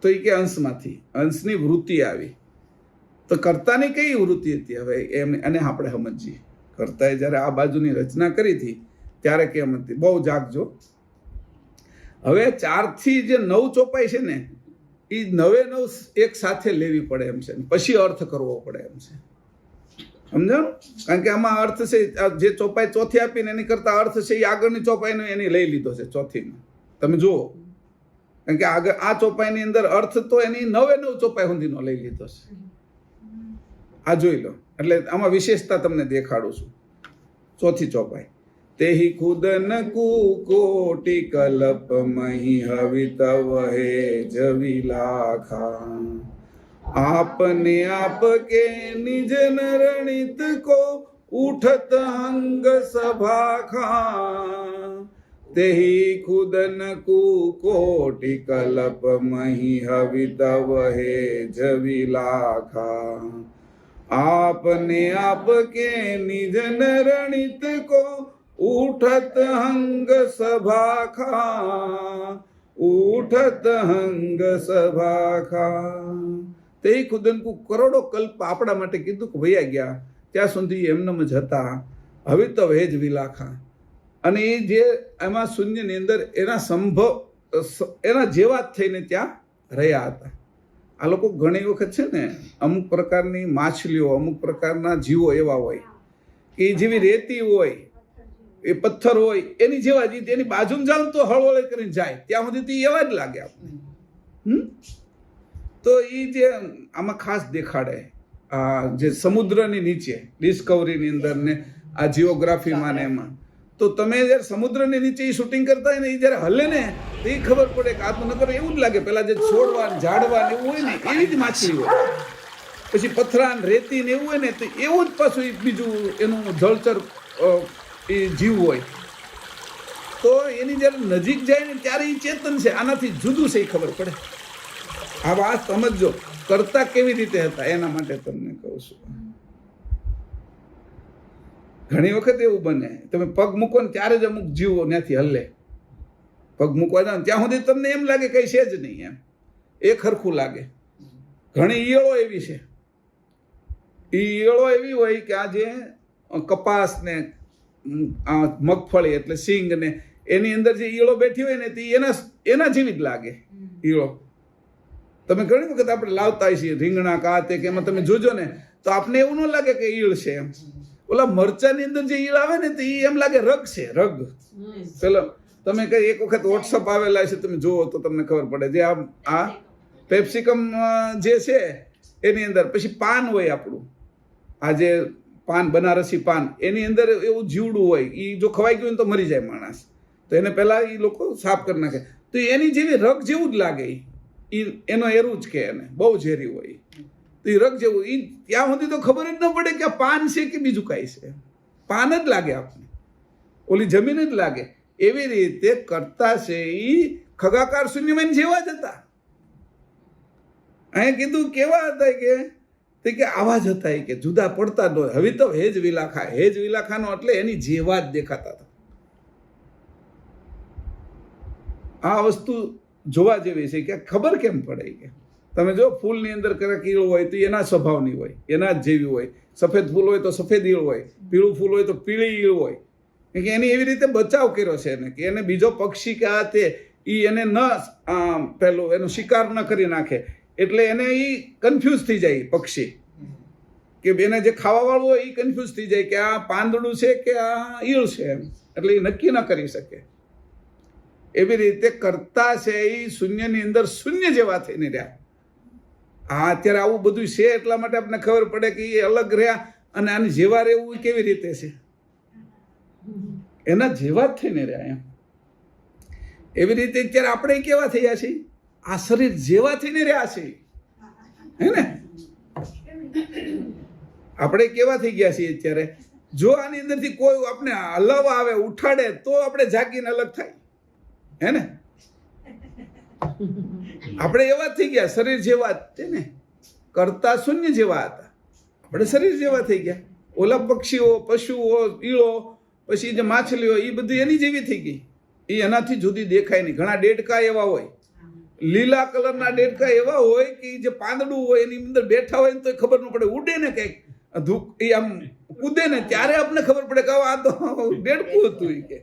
તો એ કે અંશમાંથી. અંશની વૃત્તિ આવી. તો કર્તાની કઈ વૃત્તિ હતી? હવે એમ અને આપણે સમજીએ. કર્તાએ જ્યારે આ બાજુની રચના કરી હતી ત્યારે કેમ હતી? બહુ જાગજો. હવે 4 થી જે 9 ચોપાઈ છે ને, એ 9 એક સાથે લેવી પડે એમ છે, પછી અર્થ કરવો પડે એમ છે. સમજાણું? કારણ કે આમાં અર્થ છે, જે ચોપાઈ ચોથી આપીને એની કરતા અર્થ છે એ આગળની ચોપાઈનો એની લઈ લીધો છે ચોથીમાં. તમે જુઓ, કારણ કે આગળ આ ચોપાઈની અંદર અર્થ તો એની 9 ચોપાઈ સુધીનો લઈ લીધો છે. આ જોઈ લો. એટલે આમાં વિશેષતા તમને દેખાડું છું. ચોથી ચોપાઈ तेहि खुद न कोटि कल्प मही हवितव हे जविलाखा आपने आपके निज नरणित को उठत अंग सभा खा तेहि खुद न कोटि कल्प मही हवितव हे जविलाखा आपने आपके निज नरणित को उठत हंग सभा खा उठत हंग सभा खा તે ખુદન કુ કરોડો કલ્પ આપણા માટે કીધું કે વયા ગયા ત્યાં સુધી એમનેમ જ હતા હવે તો વેજ વિલાખા અને એ જે એમાં શૂન્યની અંદર એના સંભવ એના જેવા જ થઈને ત્યાં રહ્યા હતા. આ લોકો ઘણી વખત છે ને અમુક પ્રકારની માછલીઓ અમુક પ્રકારના જીવો એવા હોય કે એ જેવી રેતી હોય એ પથ્થર હોય એની જેવા જ એની બાજુમાં જાવ તો હળવળ કરીને જાય ત્યાં સુધી તો એવા જ લાગે આપણે. તો એ જે આમાં ખાસ દેખાડે આ જે સમુદ્રની નીચે ડિસ્કવરીની અંદર ને આ જીઓગ્રાફીમાં ને એમાં તો તમે જ્યારે સમુદ્રની નીચે એ શૂટિંગ કરતા હોય ને એ જ્યારે હલે ને તો એ ખબર પડે કે આ તો નકર એવું જ લાગે પેલા જે છોડવા ઝાડવા ને એવું હોય ને એવી જ માછલી હોય, પછી પથરા ને રેતી ને એવું હોય ને તો એવું જ પાછું બીજું એનું જળચર એ જીવ હોય. તો એની જ્યારે નજીક જાય ને ત્યારે એ ચેતન છે, આનાથી જુદું છે એ ખબર પડે. આ વાત સમજો કરતા કેવી રીતે હતા એના માટે તમને કહું છું. ઘણી વખત એવું બને તમે પગ મૂકો ને ત્યારે જ અમુક જીવો ત્યાંથી હલે, પગ મૂકવા જાવ ત્યાં સુધી તમને એમ લાગે કઈ છે જ નહીં, એમ એ ખરખું લાગે. ઘણી ઈયળો એવી છે, ઈયળો એવી હોય કે આ જે કપાસ ને મગફળી એટલે સિંગ ને એની અંદર જે ઈયળો બેઠી હોય ને તે એના જેવી જ લાગે ઈયળો. તમે ઘણી વખત આપણે લાવતા છીએ રીંગણા કાતે કે એમાં તમે જોજો ને તો આપને એવું ન લાગે કે ઈળ છે એમ. ઓલા મરચાની અંદર જે ઈળ આવે ને તો એ એમ લાગે રગ છે, રગ. પેલો તમે કઈ એક વખત વોટ્સઅપ આવેલા છે તમે જુઓ તો તમને ખબર પડે. જે આ પેપ્સિકમ જે છે એની અંદર પછી પાન હોય આપણું, આ જે પાન બનારસી પાન એની અંદર એવું જીવડું હોય, એ જો ખવાઈ ગયું તો મરી જાય માણસ, તો એને પહેલા એ લોકો સાફ કરી નાખે. તો એની જેવી રગ જેવું જ લાગે, એનો એરું જ કે એને બહુ ઝેરી હોય તો એ રગ જેવું. એ ત્યાં સુધી તો ખબર જ ન પડે કે આ પાન છે કે બીજું કાંઈ છે, પાન જ લાગે આપણને, ઓલી જમીન જ લાગે. એવી રીતે કરતા છે એ ખગાકાર શૂન્યમાન જેવા જ હતા. અહીંયા કીધું કેવા હતા કે આવા જ હતા કે જુદા પડતા ન હોય. હવે તો હેજ વિલાખા, હેજ વિલાખાનો એટલે એની જેવા જ દેખાતા હતા. આ વસ્તુ જોવા જેવી છે કે ખબર કેમ પડે કે તમે જો ફૂલની અંદર ક્યારેક ઈળ હોય તો એના સ્વભાવની હોય, એના જ જેવી હોય. સફેદ ફૂલ હોય તો સફેદ ઈળ હોય, પીળું ફૂલ હોય તો પીળી ઈળ હોય. કે એને એવી રીતે બચાવ કર્યો છે એને કે એને બીજો પક્ષી કે આ તે એને ન પેલું એનો શિકાર ન કરી નાખે, એટલે એને એ કન્ફ્યુઝ થઈ જાય પક્ષી, કે એને જે ખાવાવાળું હોય એ કન્ફ્યુઝ થઈ જાય કે આ પાંદડું છે કે આ ઈળ છે એમ, એટલે એ નક્કી ન કરી શકે. એવી રીતે કરતા છે એ શૂન્યની અંદર શૂન્ય જેવા થઈને રહ્યા. હા અત્યારે આવું બધું છે એટલા માટે આપણને ખબર પડે કે એ અલગ રહ્યા અને આની જેવા રહેવું કેવી રીતે છે, એના જેવા જ થઈને રહ્યા એમ. એવી રીતે અત્યારે આપણે કેવા થયા છીએ, આ શરીર જેવા થઈને રહ્યા છે, હે ને? આપણે કેવા થઈ ગયા છીએ અત્યારે? જો આની અંદરથી કોઈ આપણે હલાવવા આવે ઉઠાડે તો આપણે જાગીને અલગ થાય, હે ને? આપણે એવા થઈ ગયા, શરીર જેવા જ ને, કરતા શૂન્ય જેવા હતા, આપણે શરીર જેવા થઈ ગયા. ઓલા પક્ષીઓ, પશુઓ, ઈળો, પછી જે માછલીઓ એ બધી એની જેવી થઈ ગઈ, એ એનાથી જુદી દેખાય નહીં. ઘણા દેડકા એવા હોય, લીલા કલરના દેડકા એવા હોય કે જે પાંદડું હોય એની અંદર બેઠા હોય ને તો ખબર ન પડે, ઉડે ને કંઈક ધૂપ એ આમ કૂદે ને ત્યારે આપણને ખબર પડે કે આ તો દેડકું હતું. એ કે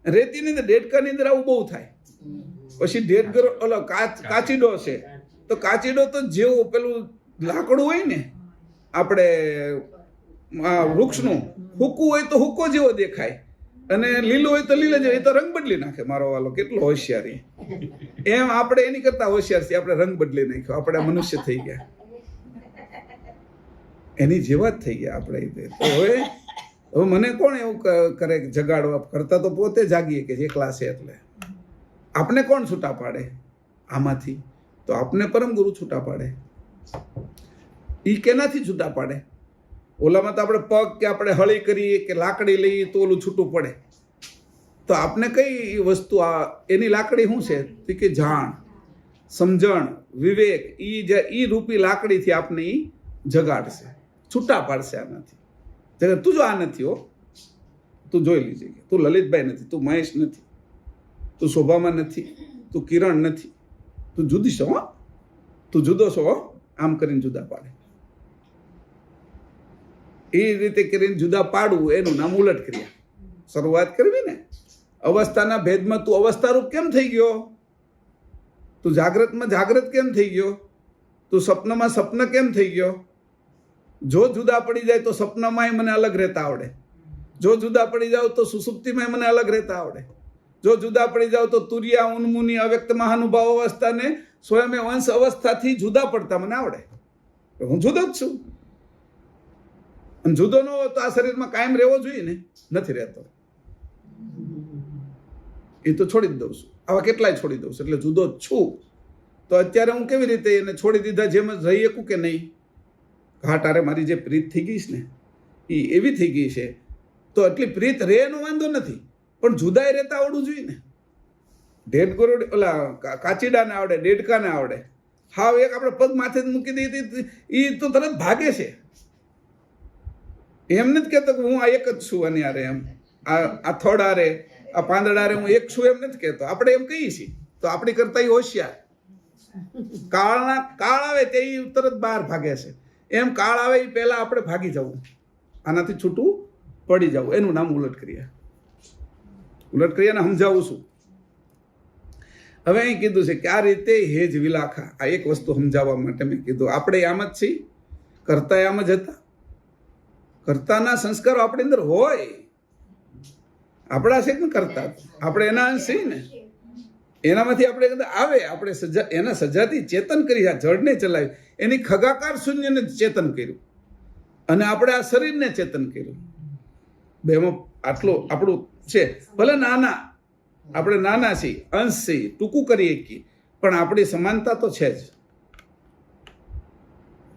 રેતીની અંદર દેડકાની અંદર આવું બહુ થાય. પછી દેડગર ઓલો કાચીડો છે, તો કાચીડો તો જેવું પેલું લાકડું હોય ને આપણે વૃક્ષનું, હુકું હોય તો હુકો જેવો દેખાય અને લીલું હોય તો લીલા જેવો. એ તો રંગ બદલી નાખે મારો વાલો, કેટલો હોશિયારી. એમ આપણે એની કરતા હોશિયાર છીએ, આપણે રંગ બદલી નાખ્યો, આપણે મનુષ્ય થઈ ગયા, એની જેવા જ થઈ ગયા આપણે. તો હવે હવે મને કોણ એવું કરે કે જગાડવા કરતા તો પોતે જાગીએ કે એકલા છે એટલે આપને કોણ છૂટા પાડે આમાંથી? તો આપને પરમ ગુરુ છૂટા પાડે. એ કેનાથી છૂટા પાડે? ઓલામાં તો આપણે પગ કે આપણે હળી કરીએ કે લાકડી લઈએ તો ઓલું છૂટું પડે. તો આપને કઈ વસ્તુ એની લાકડી શું છે? તો કે જાણ, સમજણ, વિવેક. ઈ રૂપી લાકડીથી આપને ઈ જગાડશે, છૂટા પાડશે આનાથી. તું જો આ નથી હો, તું જોઈ લીજે કે તું લલિતભાઈ નથી, તું મહેશ નથી, તું શોભામાં નથી, તું કિરણ નથી, તું જુદી છો. તું જુદો છો. આમ કરીને જુદા પાડે. એ રીતે કરીને જુદા પાડવું એનું નામ ઉલટ ક્રિયા. શરૂઆત કરવી ને અવસ્થાના ભેદમાં. તું અવસ્થારૂપ કેમ થઈ ગયો? તું જાગ્રતમાં જાગ્રત કેમ થઈ ગયો? તું સપનમાં સપન કેમ થઈ ગયો? જો જુદા પડી જાય તો સપનામાંય મને અલગ રહેતા આવડે. જો જુદા પડી જાવ તો સુસુપ્તિમાં મને અલગ રહેતા આવડે. જો જુદા પડી જાવ તો તુરિયા ઉન્મુની અવ્યક્ત મહાનુભાવ અવસ્થાને સ્વયં વંશ અવસ્થાથી જુદા પડતા મને આવડે. હું જુદો જ છું. અને જુદો ન હોય તો આ શરીરમાં કાયમ રહેવો જોઈએ ને? નથી રહેતો. એ તો છોડી જ દઉં છું. આવા કેટલાય છોડી દઉં છું. એટલે જુદો જ છું. તો અત્યારે હું કેવી રીતે એને છોડી દીધા જેમ જ રહી શકું કે નહીં? ઘાટારે મારી જે પ્રીત થઈ ગઈ છે ને એ એવી થઈ ગઈ છે તો એટલી પ્રીત રે એનો વાંધો નથી, પણ જુદાઈ રહેતા આવડવું જોઈએ ને. ઢેડ ગોરડ ઓલા કાચીડાને આવડે, ડેડકાને આવડે. હાવ એક આપણે પગ માથે મૂકી દઈએ એ તો તરત ભાગે છે. એમ નથી કહેતો કે હું આ એક જ છું અને યારે એમ આ થડ આરે આ પાંદડારે હું એક છું એમ નથી કહેતો. આપણે એમ કહીએ છીએ તો આપણી કરતા હોશિયાર. કાળ આવે તે તરત બહાર ભાગે છે. એમ કાળ આવે એ પહેલા આપણે ભાગી જવું, આનાથી છૂટું પડી જવું. એનું નામ ઉલટ ક્રિયા. ઉલટ ક્રિયાને સમજાવું છું. હવે અહીં કીધું છે કે આ રીતે હેજ વિલાખા. આ એક વસ્તુ સમજાવવા માટે મેં કીધું. આપણે આમ જ છીએ, કરતા આમ જ હતા. કરતાના સંસ્કારો આપણી અંદર હોય. આપણા છે ને કરતા, આપણે એના અંશ છીએ ને, એનામાંથી આપણે આવે. આપણે સજા એના સજાથી ચેતન કરી, આ જળને ચલાવી, એની ખગાકાર શૂન્યને ચેતન કર્યું, અને આપણે આ શરીરને ચેતન કર્યું. બેમાં આટલું આપણું છે. ભલે નાના, આપણે નાના છીએ, અંશ છીએ, ટૂંકું કરીએ શકીએ, પણ આપણી સમાનતા તો છે જ.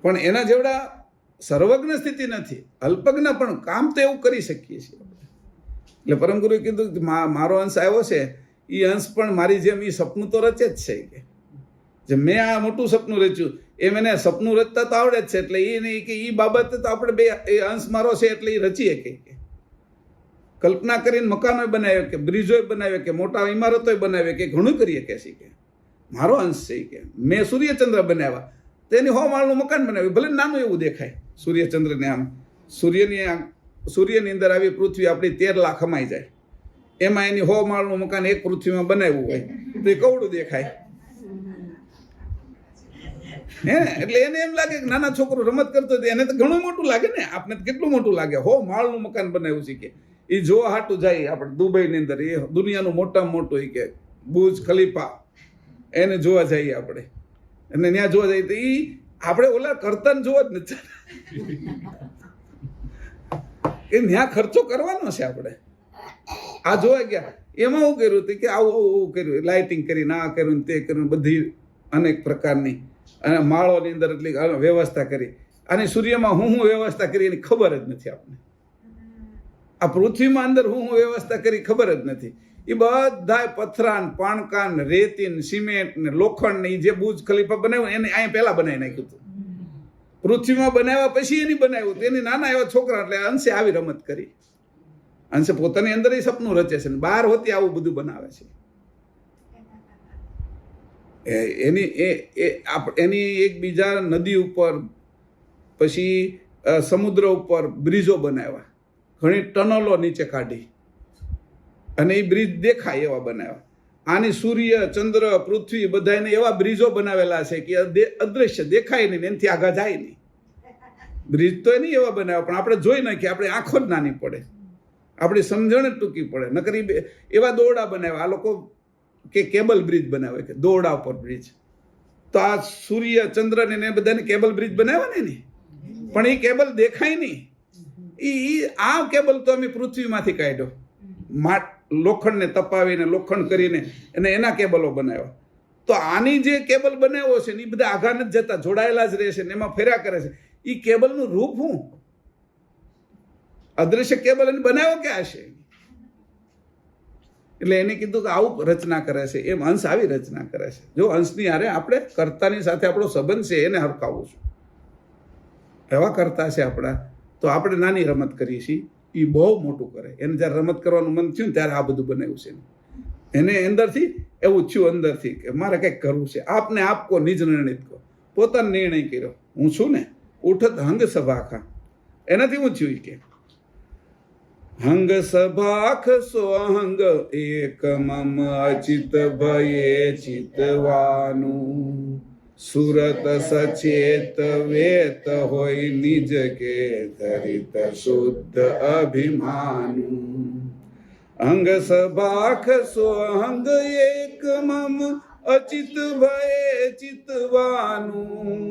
પણ એના જેવડા સર્વજ્ઞ સ્થિતિ નથી, અલ્પજ્ઞ, પણ કામ તો એવું કરી શકીએ છીએ. એટલે પરમ ગુરુએ કીધું કે મારો અંશ આવ્યો છે, એ અંશ પણ મારી જેમ એ સપનું તો રચે જ છે. કે જે મેં આ મોટું સપનું રચ્યું એમ એને સપનું રચતા તો આવડે જ છે. એટલે એ નહીં કે એ બાબતે તો આપણે બે એ અંશ મારો છે એટલે એ રચીએ કે કલ્પના કરીને મકાનો બનાવ્યો કે બ્રિજો બનાવ્યો કે મોટા ઇમારતો બનાવ્યો કે ઘણું કરીએ કે કે મારો અંશ છે. કે મેં સૂર્યચંદ્ર બનાવ્યા તેની 100 માળનું મકાન બનાવ્યું. ભલે નાનું એવું દેખાય સૂર્યચંદ્રને, આમ સૂર્યની અંદર આવી પૃથ્વી આપણી 13 લાખ કમાઈ જાય, એમાં એની 100 માળનું મકાન એક પૃથ્વીમાં બનાવ્યું હોય તો એ કવડું દેખાય. હે એટલે એને એમ લાગે કે નાના છોકરો રમત કરતો હતો, એને તો ઘણું મોટું લાગે ને. આપણે કેટલું મોટું લાગે? 100 માળનું મકાન બનાવ્યું છે. કે એ જોવા હાટું જાય આપણે દુબઈની અંદર, એ દુનિયાનું મોટામાં મોટું એ કે બુર્જ ખલીફા, એને જોવા જઈએ આપણે. અને ત્યાં જોવા જઈએ તો એ આપણે ઓલા કરતા જોવા જ નથી. એ ત્યાં ખર્ચો કરવાનો છે આપણે. આ જોવા ગયા એમાં શું કર્યું હતું કે આવું કર્યું, લાઇટિંગ કરી, ના કર્યું, તે કર્યું, બધી અનેક પ્રકારની, અને માળોની અંદર એટલી વ્યવસ્થા કરી. અને સૂર્યમાં હું વ્યવસ્થા કરી એની ખબર જ નથી આપણને. આ પૃથ્વીમાં અંદર હું વ્યવસ્થા કરી ખબર જ નથી. એ બધા પથરાન, પાણકાન, રેતીન, સિમેન્ટ ને લોખંડ ને જે બુર્જ ખલીફા બનાવ્યું એને અહીંયા પહેલા બનાવી નાખ્યું હતું. પૃથ્વીમાં બનાવ્યા પછી એની બનાવ્યું. એની નાના એવા છોકરા એટલે અંશે આવી રમત કરી. અંશે પોતાની અંદર એ સપનું રચે છે, બહાર હોતી આવું બધું બનાવે છે. એની એકબીજા નદી ઉપર, પછી સમુદ્ર ઉપર બ્રિજો બનાવ્યા, ઘણી ટનલો નીચે કાઢી, અને એ બ્રિજ દેખાય એવા બનાવ્યા. આની સૂર્ય, ચંદ્ર, પૃથ્વી બધાને એવા બ્રિજો બનાવેલા છે કે અદૃશ્ય દેખાય નહીં, એનાથી આગળ જાય નહીં. બ્રિજ તો નહીં એવા બનાવ્યા, પણ આપણે જોઈ નાખીએ, આપણે આંખો જ નાની પડે, આપણી સમજણ જ ટૂંકી પડે. નકર એવા દોરડા બનાવ્યા. આ લોકો કે કેબલ બ્રિજ બનાવે, કે દોરડા ઉપર બ્રિજ. તો આ સૂર્ય, ચંદ્ર ને બધાને કેબલ બ્રિજ બનાવ્યા ને, પણ એ કેબલ દેખાય નહીં. ઈ આ કેબલ તો અમે પૃથ્વીમાંથી કાઢ્યો, લોખંડને તપાવીને લોખંડ કરીને અને એના કેબલો બનાવ્યા. તો આની જે કેબલ બનાવ્યો છે ને એ બધા આઘા નથી જતા, જોડાયેલા જ રહે છે ને એમાં ફેર્યા કરે છે. એ કેબલનું રૂપ શું? અદ્રશ્ય કેબલ એને બનાવ્યો ક્યાં હશે? એટલે એને કીધું કે આવું રચના કરે છે. એમ હંસ આવી રચના કરે છે. જો હંસની હારે આપણે કર્તાની સાથે આપણો સંબંધ છે એને હરખાવું છું. એવા કરતા છે આપણા, તો આપણે નાની રમત કરીએ છીએ, એ બહુ મોટું કરે. એને જ્યારે રમત કરવાનું મન થયું ને ત્યારે આ બધું બનાવ્યું છે. એને અંદરથી એવું થયું, અંદરથી કે મારે કંઈક કરવું છે. આપને આપ કો નિજ નિર્ણિત કો, પોતાનો નિર્ણય કર્યો. હું છું ને ઉઠત હંગ સભાખા. એનાથી હું થયું કે હંગ સભાખ સ્વહંગ એક મમ અચિત ભયે ચિતવાનું, સુરત સચેત વેત હોય નિજ કે ધરિત શુદ્ધ અભિમાનું. અંગ સભાખ સ્વહંગ એક મમ અચિત ભયે ચિતવાનું,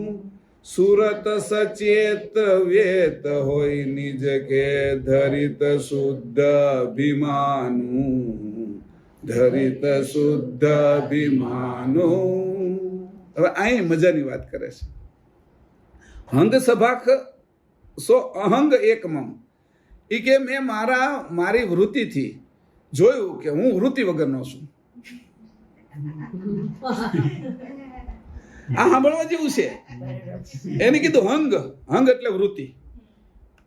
સુરત સચેત વેત હોય નિજ કે ધરિત શુદ્ધ અભિમાનું, ધરિત શુદ્ધ અભિમાનું. હવે અહીં મજાની વાત કરે છે. હંગ સભાખ સો અહંગ એકમમ. એ કે મેં મારી વૃત્તિથી જોયું કે હું વૃત્તિ વગરનો છું. આ સાંભળવા જેવું છે. એને કીધું હંગ. હંગ એટલે વૃત્તિ.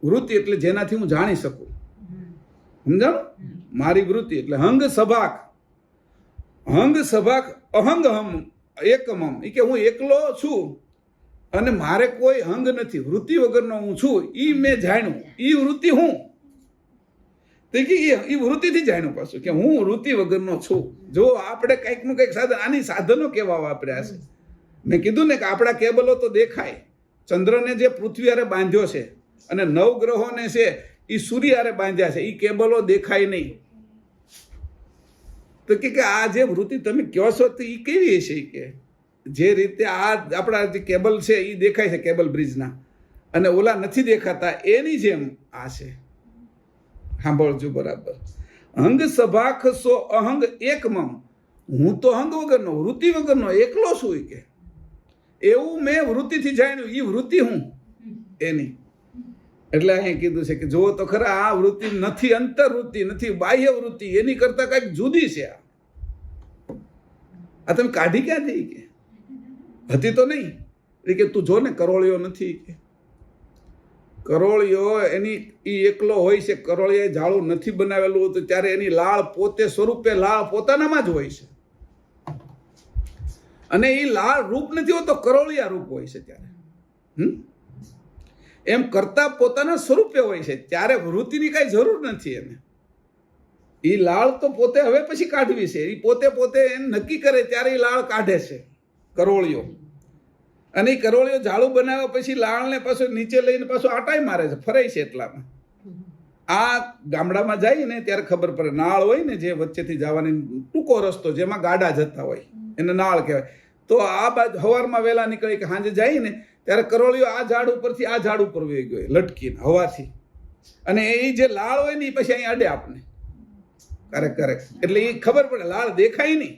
વૃત્તિ એટલે જેનાથી હું જાણી શકું. સમજાણું? મારી વૃત્તિ એટલે હંગ સભાખ. હંગ સભાખ અહંગ હમ એકમમ. એ કે હું એકલો છું અને મારે કોઈ હંગ નથી, વૃત્તિ વગરનો હું છું. એ મેં જાણ્યું. એ વૃત્તિ હું તો કે એ વૃત્તિથી જાણ્યું પાછું કે હું વૃત્તિ વગરનો છું. જો આપણે કંઈકનું કંઈક સાધન, આની સાધનો કેવા વાપર્યા છે. મેં કીધું ને કે આપણા કેબલો તો દેખાય. ચંદ્રને જે પૃથ્વી હારે બાંધ્યો છે અને નવગ્રહોને છે એ સૂર્ય હારે બાંધ્યા છે, એ કેબલો દેખાય નહીં. તો કે આ જે વૃત્તિ તમે કહો છો તો એ કેવી છે? કે જે રીતે આ આપણા જે કેબલ છે એ દેખાય છે કેબલ બ્રિજના, અને ઓલા નથી દેખાતા, એની જેમ આ છે. સાંભળજો બરાબર. અંગ સભાખ સો અહંગ એકમમ. હું તો અંગ વગરનો, વૃત્તિ વગરનો એકલો છું. કે એવું મેં વૃત્તિથી જાણ્યું. એ વૃત્તિ હું એની. એટલે અહીં કીધું છે કે જુઓ તો ખરા, આ વૃત્તિ નથી અંતરવૃત્તિ, નથી બાહ્ય વૃત્તિ, એની કરતા કઈક જુદી છે. આ તમે કાઢી ક્યાંથી? કે હતી તો નહીં. કે તું જો ને કરોળિયો નથી. કે કરોળિયો એની એ એકલો હોય છે. કરોળિયાએ જાળું નથી બનાવેલું હતું ત્યારે એની લાળ પોતે સ્વરૂપે લાળ પોતાનામાં જ હોય છે. અને એ લાળ રૂપ નથી હોતો, કરોળિયા રૂપ હોય છે ત્યારે. એમ કરતા પોતાના સ્વરૂપે હોય છે ત્યારે વૃત્તિની કઈ જરૂર નથી એને. એ લાળ તો પોતે હવે પછી કાઢવી છે. એ પોતે નક્કી કરે ત્યારે એ લાળ કાઢે છે કરોળિયો. અને એ કરોળિયો જાળું બનાવ્યા પછી લાળને પાછો નીચે લઈને પાછો આટાઈ મારે છે, ફરાય છે. એટલામાં આ ગામડામાં જાય ને ત્યારે ખબર પડે. નાળ હોય ને જે વચ્ચેથી જવાની ટૂંકો રસ્તો જેમાં ગાડા જતા હોય એને નાળ કહેવાય. તો આ બાજુ સવારમાં વહેલા નીકળી કે સાંજે જાય ને ત્યારે કરોળિયો આ ઝાડ ઉપરથી આ ઝાડ ઉપર વહી ગયો લટકીને હવાથી. અને એ જે લાળ હોય ને એ પછી અહીં અડે આપને ક્યારેક. એટલે એ ખબર પડે. લાળ દેખાય નહીં,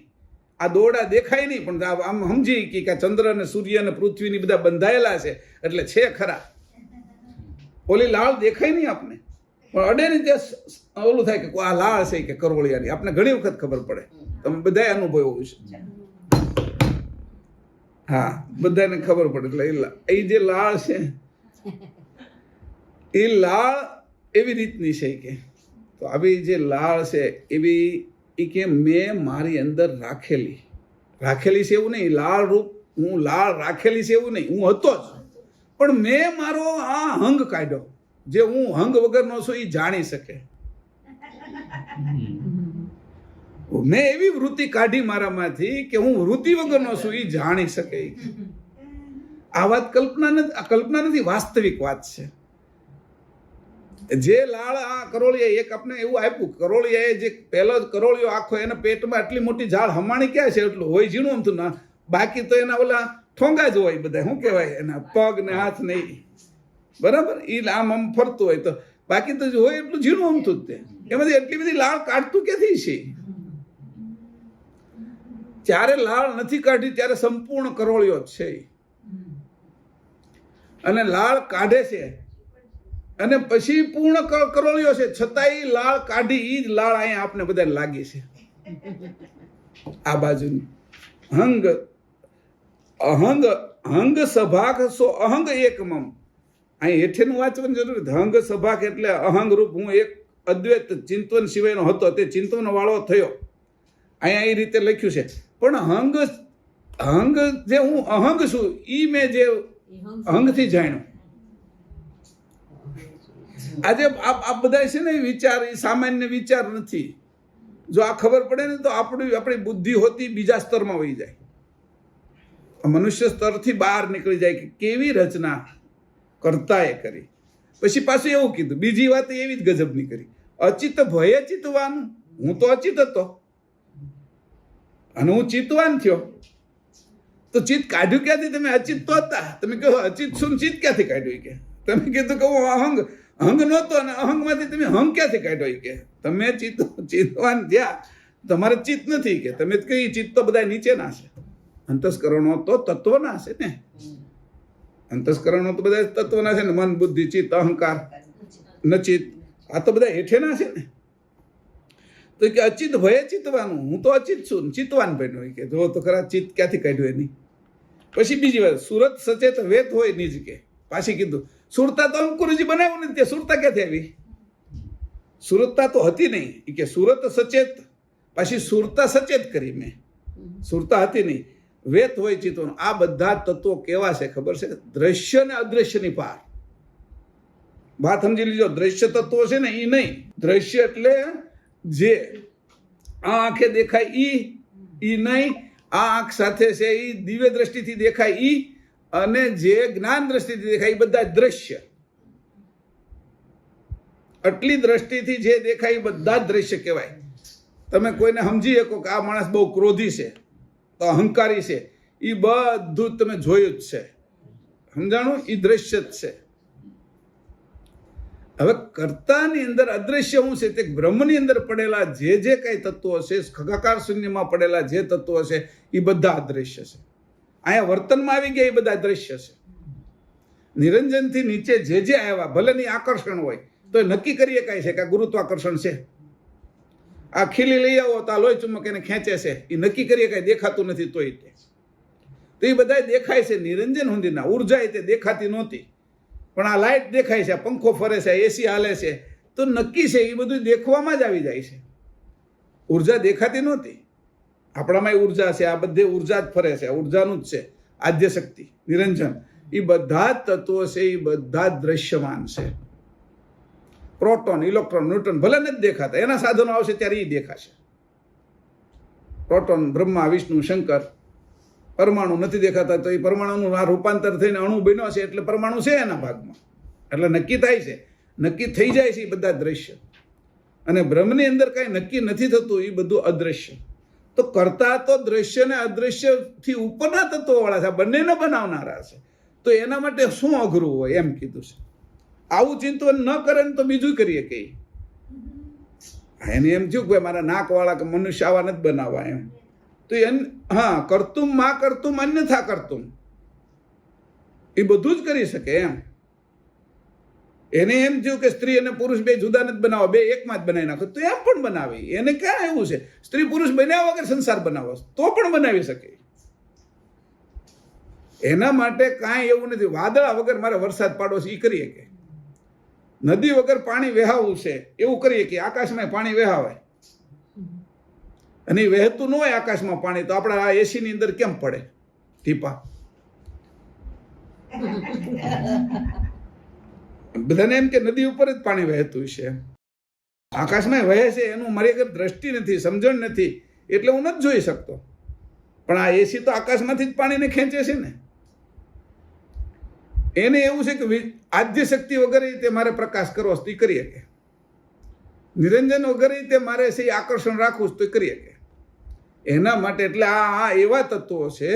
આ દોરડા દેખાય નહીં, પણ આમ સમજી કે ચંદ્ર અને સૂર્ય અને પૃથ્વીની બધા બંધાયેલા છે એટલે છે ખરા. ઓલી લાળ દેખાય નહીં આપને, પણ અડે ને ત્યાં ઓલું થાય કે આ લાળ છે કે કરોળિયાની. આપણે ઘણી વખત ખબર પડે. તમે બધાએ અનુભવ્યું છે. હા, બધાને ખબર પડે. એટલે એ જે લાળ છે એ લાળ એવી રીતની છે કે તો આવી જે લાળ છે એવી એ કે મેં મારી અંદર રાખેલી છે એવું નહીં. લાળ રૂપ હું લાળ રાખેલી છે એવું નહીં. હું હતો જ, પણ મેં મારો આ હંગ કાઢ્યો. જે હું હંગ વગરનો છું એ જાણી શકે. મેં એવી વૃત્તિ કાઢી મારામાંથી કે હું વૃત્તિ વગરનો છું એ જાણી શકે. આ વાત કલ્પના નથી, વાસ્તવિક વાત છે. જે લાળ આ કરોળિયા એક આપણે એવું આપ્યું. કરોળિયાએ જે પહેલો કરોળિયો આખો એના પેટમાં આટલી મોટી ઝાડ હમાણી ક્યાં છે? એટલું હોય ઝીણું આમ ના. બાકી તો એના ઓલા ઠોંગા જ હોય બધા. શું કહેવાય એના પગ ને હાથ નહીં. બરાબર? એ આમ ફરતું હોય તો બાકી તો હોય એટલું ઝીણું અમથું જ તે. એમાંથી એટલી બધી લાળ કાઢતું ક્યાંથી છે? જ્યારે લાળ નથી કાઢી ત્યારે સંપૂર્ણ કરોળિયો જ છે. અને લાળ કાઢે છે અને પછી પૂર્ણ કરોળિયો છે, છતાંય લાળ કાઢી ઈ જ લાળ અહીંયા આપણે બધા લાગી છે. આ બાજુની હંગ અહંગ હંગ સભાગ સો અહંગ એકમમ. અહીં હેઠેનું વાંચવાની જરૂર નથી. હંગ સભાગ એટલે અહંગ રૂપ હું એક અદ્વૈત ચિંતન સિવાયનો હતો તે ચિંતન વાળો થયો. અહીંયા એ રીતે લખ્યું છે. પણ હંગ જે હું અહંગ છું ઈ મેં જે અહંગથી જાણ્યું. આજે આ બધા છે ને વિચાર એ સામાન્ય વિચાર નથી. જો આ ખબર પડે ને તો આપણી બુદ્ધિ હોતી બીજા સ્તરમાં વહી જાય, મનુષ્ય સ્તરથી બહાર નીકળી જાય કે કેવી રચના કરતાએ કરી. પછી પાછું એવું કીધું, બીજી વાત એવી જ ગજબની કરી, અચિત ભયે ચિતવાનું. હું તો અચિત હતો અને હું ચિતવાન થયો. તો ચિત્ત કાઢ્યું ક્યાંથી? તમે અચિત તો હતા. તમે કહો અચિત શું ચિત્ત ક્યાંથી કાઢ્યું? કે તમે કીધું કે હું અહંગ નહોતો અને અહંગમાંથી તમે હંગ ક્યાંથી કાઢ્યો? કે તમે ચિતવાન થયા, તમારે ચિત્ત નથી. કે તમે કઈ ચિત્ત તો બધા નીચેના છે, અંતસ્કરણો તો તત્વના છે ને. અંતસ્કરણો તો બધા તત્વના છે ને, મન બુદ્ધિ ચિત્ત અહંકાર નચિત, આ તો બધા હેઠેના છે ને. તો કે અચિત ભયે ચિતવાનું. હું તો અચિત છું, ચિતવાન બન્યો. કે જો તો ખરા ચિત્ત ક્યાંથી કાઢ્યું એની. પછી બીજી વાત, સુરત સચેત વેત હોય નિજ. કે પાછી કીધું સુરતા તો અંકુરજી બનાવ્યું ને, ત્યાં સુરતા ક્યાંથી આવી? સુરતતા તો હતી નહીં. કે સુરત સચેત, પાછી સુરતા સચેત કરી મેં, સુરતા હતી નહીં. વેત હોય ચિત્તવાનું. આ બધા તત્વો કેવા છે ખબર છે? દ્રશ્ય ને અદ્રશ્યની પાર. વાત સમજી લીજો. દ્રશ્ય તત્વો છે ને એ નહીં. દ્રશ્ય એટલે જે આ આંખે દેખાય ઈ નહીં. આ આંખ સાથે છે ઈ દિવ્ય દ્રષ્ટિથી દેખાય ઈ, અને જે જ્ઞાન દ્રષ્ટિથી દેખાય એ બધા દ્રશ્ય. આટલી દ્રષ્ટિથી જે દેખાય એ બધા જ દ્રશ્ય કહેવાય. તમે કોઈને સમજી શકો કે આ માણસ બહુ ક્રોધી છે, તો અહંકારી છે, એ બધું તમે જોયું જ છે, સમજાણું? એ દ્રશ્ય જ છે. હવે કર્તાની અંદર અદ્રશ્ય શું છે? તે બ્રહ્મની અંદર પડેલા જે કઈ તત્વો છે, ખગાકાર શૂન્યમાં પડેલા જે તત્વો છે એ બધા અદ્રશ્ય છે. અહીંયા વર્તનમાં આવી ગયા એ બધા દ્રશ્ય છે. નિરંજનથી નીચે જે આવ્યા, ભલે ની આકર્ષણ હોય તો એ નક્કી કરીએ કાંઈ છે કે આ ગુરુત્વાકર્ષણ છે. આ ખીલી લઈ આવો તો આ લોહી ચુંબક એને ખેંચે છે, એ નક્કી કરીએ કાંઈ દેખાતું નથી તોય તે. તો એ બધા દેખાય છે. નિરંજન સુધીના ઉર્જા એ તે દેખાતી નહોતી, પણ આ લાઇટ દેખાય છે, પંખો ફરે છે, એસી હાલે છે, તો નક્કી છે એ બધું દેખવામાં જ આવી જાય છે. ઉર્જા દેખાતી નહોતી. આપણામાં ઉર્જા છે, આ બધે ઉર્જા જ ફરે છે, ઉર્જાનું જ છે. આદ્ય શક્તિ નિરંજન એ બધા જ તત્વો છે, એ બધા જ દ્રશ્યમાન છે. પ્રોટોન, ઇલેક્ટ્રોન, ન્યુટ્રોન ભલે નથી દેખાતા, એના સાધનો આવશે ત્યારે એ દેખાશે. પ્રોટોન બ્રહ્મા વિષ્ણુ શંકર, પરમાણુ નથી દેખાતા તો એ પરમાણુનું આ રૂપાંતર થઈને અણુ બન્યો છે એટલે પરમાણુ છે એના ભાગમાં. એટલે નક્કી થાય છે, નક્કી થઈ જાય છે એ બધા દ્રશ્ય. અને બ્રહ્મની અંદર કાંઈ નક્કી નથી થતું, એ બધું અદ્રશ્ય. તો કરતા તો દ્રશ્ય ને અદ્રશ્યથી ઉપરના તત્વોવાળા છે, બંનેને બનાવનારા છે. તો એના માટે શું અઘરું હોય એમ કીધું છે. આવું ચિંતન ન કરે ને તો બીજું કરીએ કઈ. એને એમ થયું કે મારા નાકવાળા કે મનુષ્ય આવા નથી બનાવવા એમ. તો હા, કરતું માં કરતું અન્યથા કરતું, એ બધું જ કરી શકે એમ. એને એમ થયું કે સ્ત્રી અને પુરુષ બે જુદા નથી બનાવવા, બે એકમાં જ બનાવી નાખો, તો એમ પણ બનાવી. એને ક્યાં એવું છે? સ્ત્રી પુરુષ બનાવવા વગર સંસાર બનાવો તો પણ બનાવી શકે. એના માટે કાંઈ એવું નથી. વાદળા વગર મારે વરસાદ પાડવો છે એ કરીએ કે, નદી વગર પાણી વહેવું છે એવું કરીએ કે, આકાશમાં પાણી વહેવાય અને વહેતું ન હોય આકાશમાં પાણી, તો આપણા આ એસી ની અંદર કેમ પડે ટીપા? બધાને એમ કે નદી ઉપર જ પાણી વહેતું છે, આકાશમાં વહે છે. એનું મારી આગળ દ્રષ્ટિ નથી, સમજણ નથી, એટલે હું નથી જોઈ શકતો. પણ આ એસી તો આકાશમાંથી જ પાણીને ખેંચે છે ને. એને એવું છે કે આદ્ય શક્તિ વગર તે મારે પ્રકાશ કરવો તો કરી શકે, નિરંજન વગર તે મારે છે આકર્ષણ રાખવું તો કરી શકે. એના માટે એટલે આ એવા તત્વો છે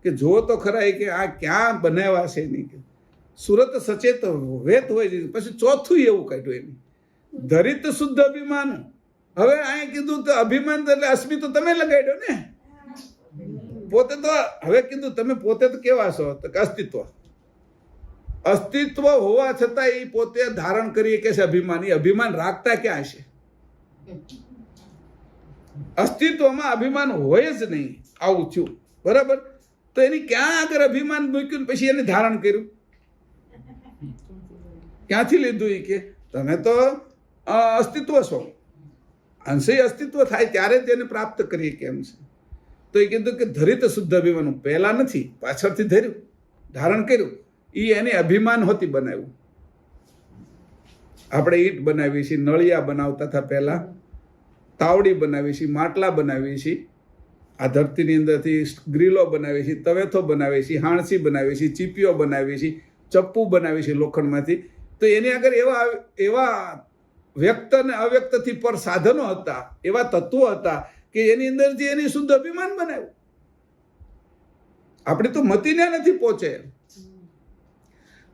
કે જો તો ખરા કે આ ક્યાં બનાવ્યા છે નહીં. સુરત સચેત વેત હોય છે. પછી ચોથું એવું કાઢ્યું એની ધરિત શુદ્ધ અભિમાન. હવે અહીંયા કીધું તો અભિમાન એટલે અસ્મિ તો તમે લગાડ્યો ને, પોતે તો હવે કીધું તમે પોતે તો કેવા છો તો કે અસ્તિત્વ હોવા છતાં એ પોતે ધારણ કરીએ કે છે અભિમાન. એ અભિમાન રાખતા ક્યાં છે? અસ્તિત્વમાં અભિમાન હોય જ નહીં. આવું થયું બરાબર. તો એની ક્યાં આગળ અભિમાન મૂક્યું ને પછી એને ધારણ કર્યું? ક્યાંથી લીધું? એ કે તમે તો અસ્તિત્વ છો, અંશે અસ્તિત્વ થાય ત્યારે તેને પ્રાપ્ત કરીએ કેમ છે. તો એ કીધું કે ધરિત શુદ્ધ અભિમાન. પહેલા નથી, પાછળથી ધર્યું, ધારણ કર્યું. એ એને અભિમાન હોતી બનાવ્યું. આપણે ઈંટ બનાવીએ છીએ, નળિયા બનાવતા હતા પહેલા, તાવડી બનાવીએ છીએ, માટલા બનાવીએ છીએ, આ ધરતીની અંદરથી ગ્રીલો બનાવીએ છીએ, તવેથો બનાવીએ છીએ, હાણસી બનાવીએ છીએ, ચીપીઓ બનાવીએ છીએ, ચપ્પુ બનાવીએ છીએ લોખંડમાંથી. તો એની આગળ એવા વ્યક્ત અને અવ્યક્તથી પર સાધનો હતા, એવા તત્વો હતા કે એની અંદરથી એની શુદ્ધ અભિમાન બનાવ્યું. આપણી તો મતીને નથી પહોંચે.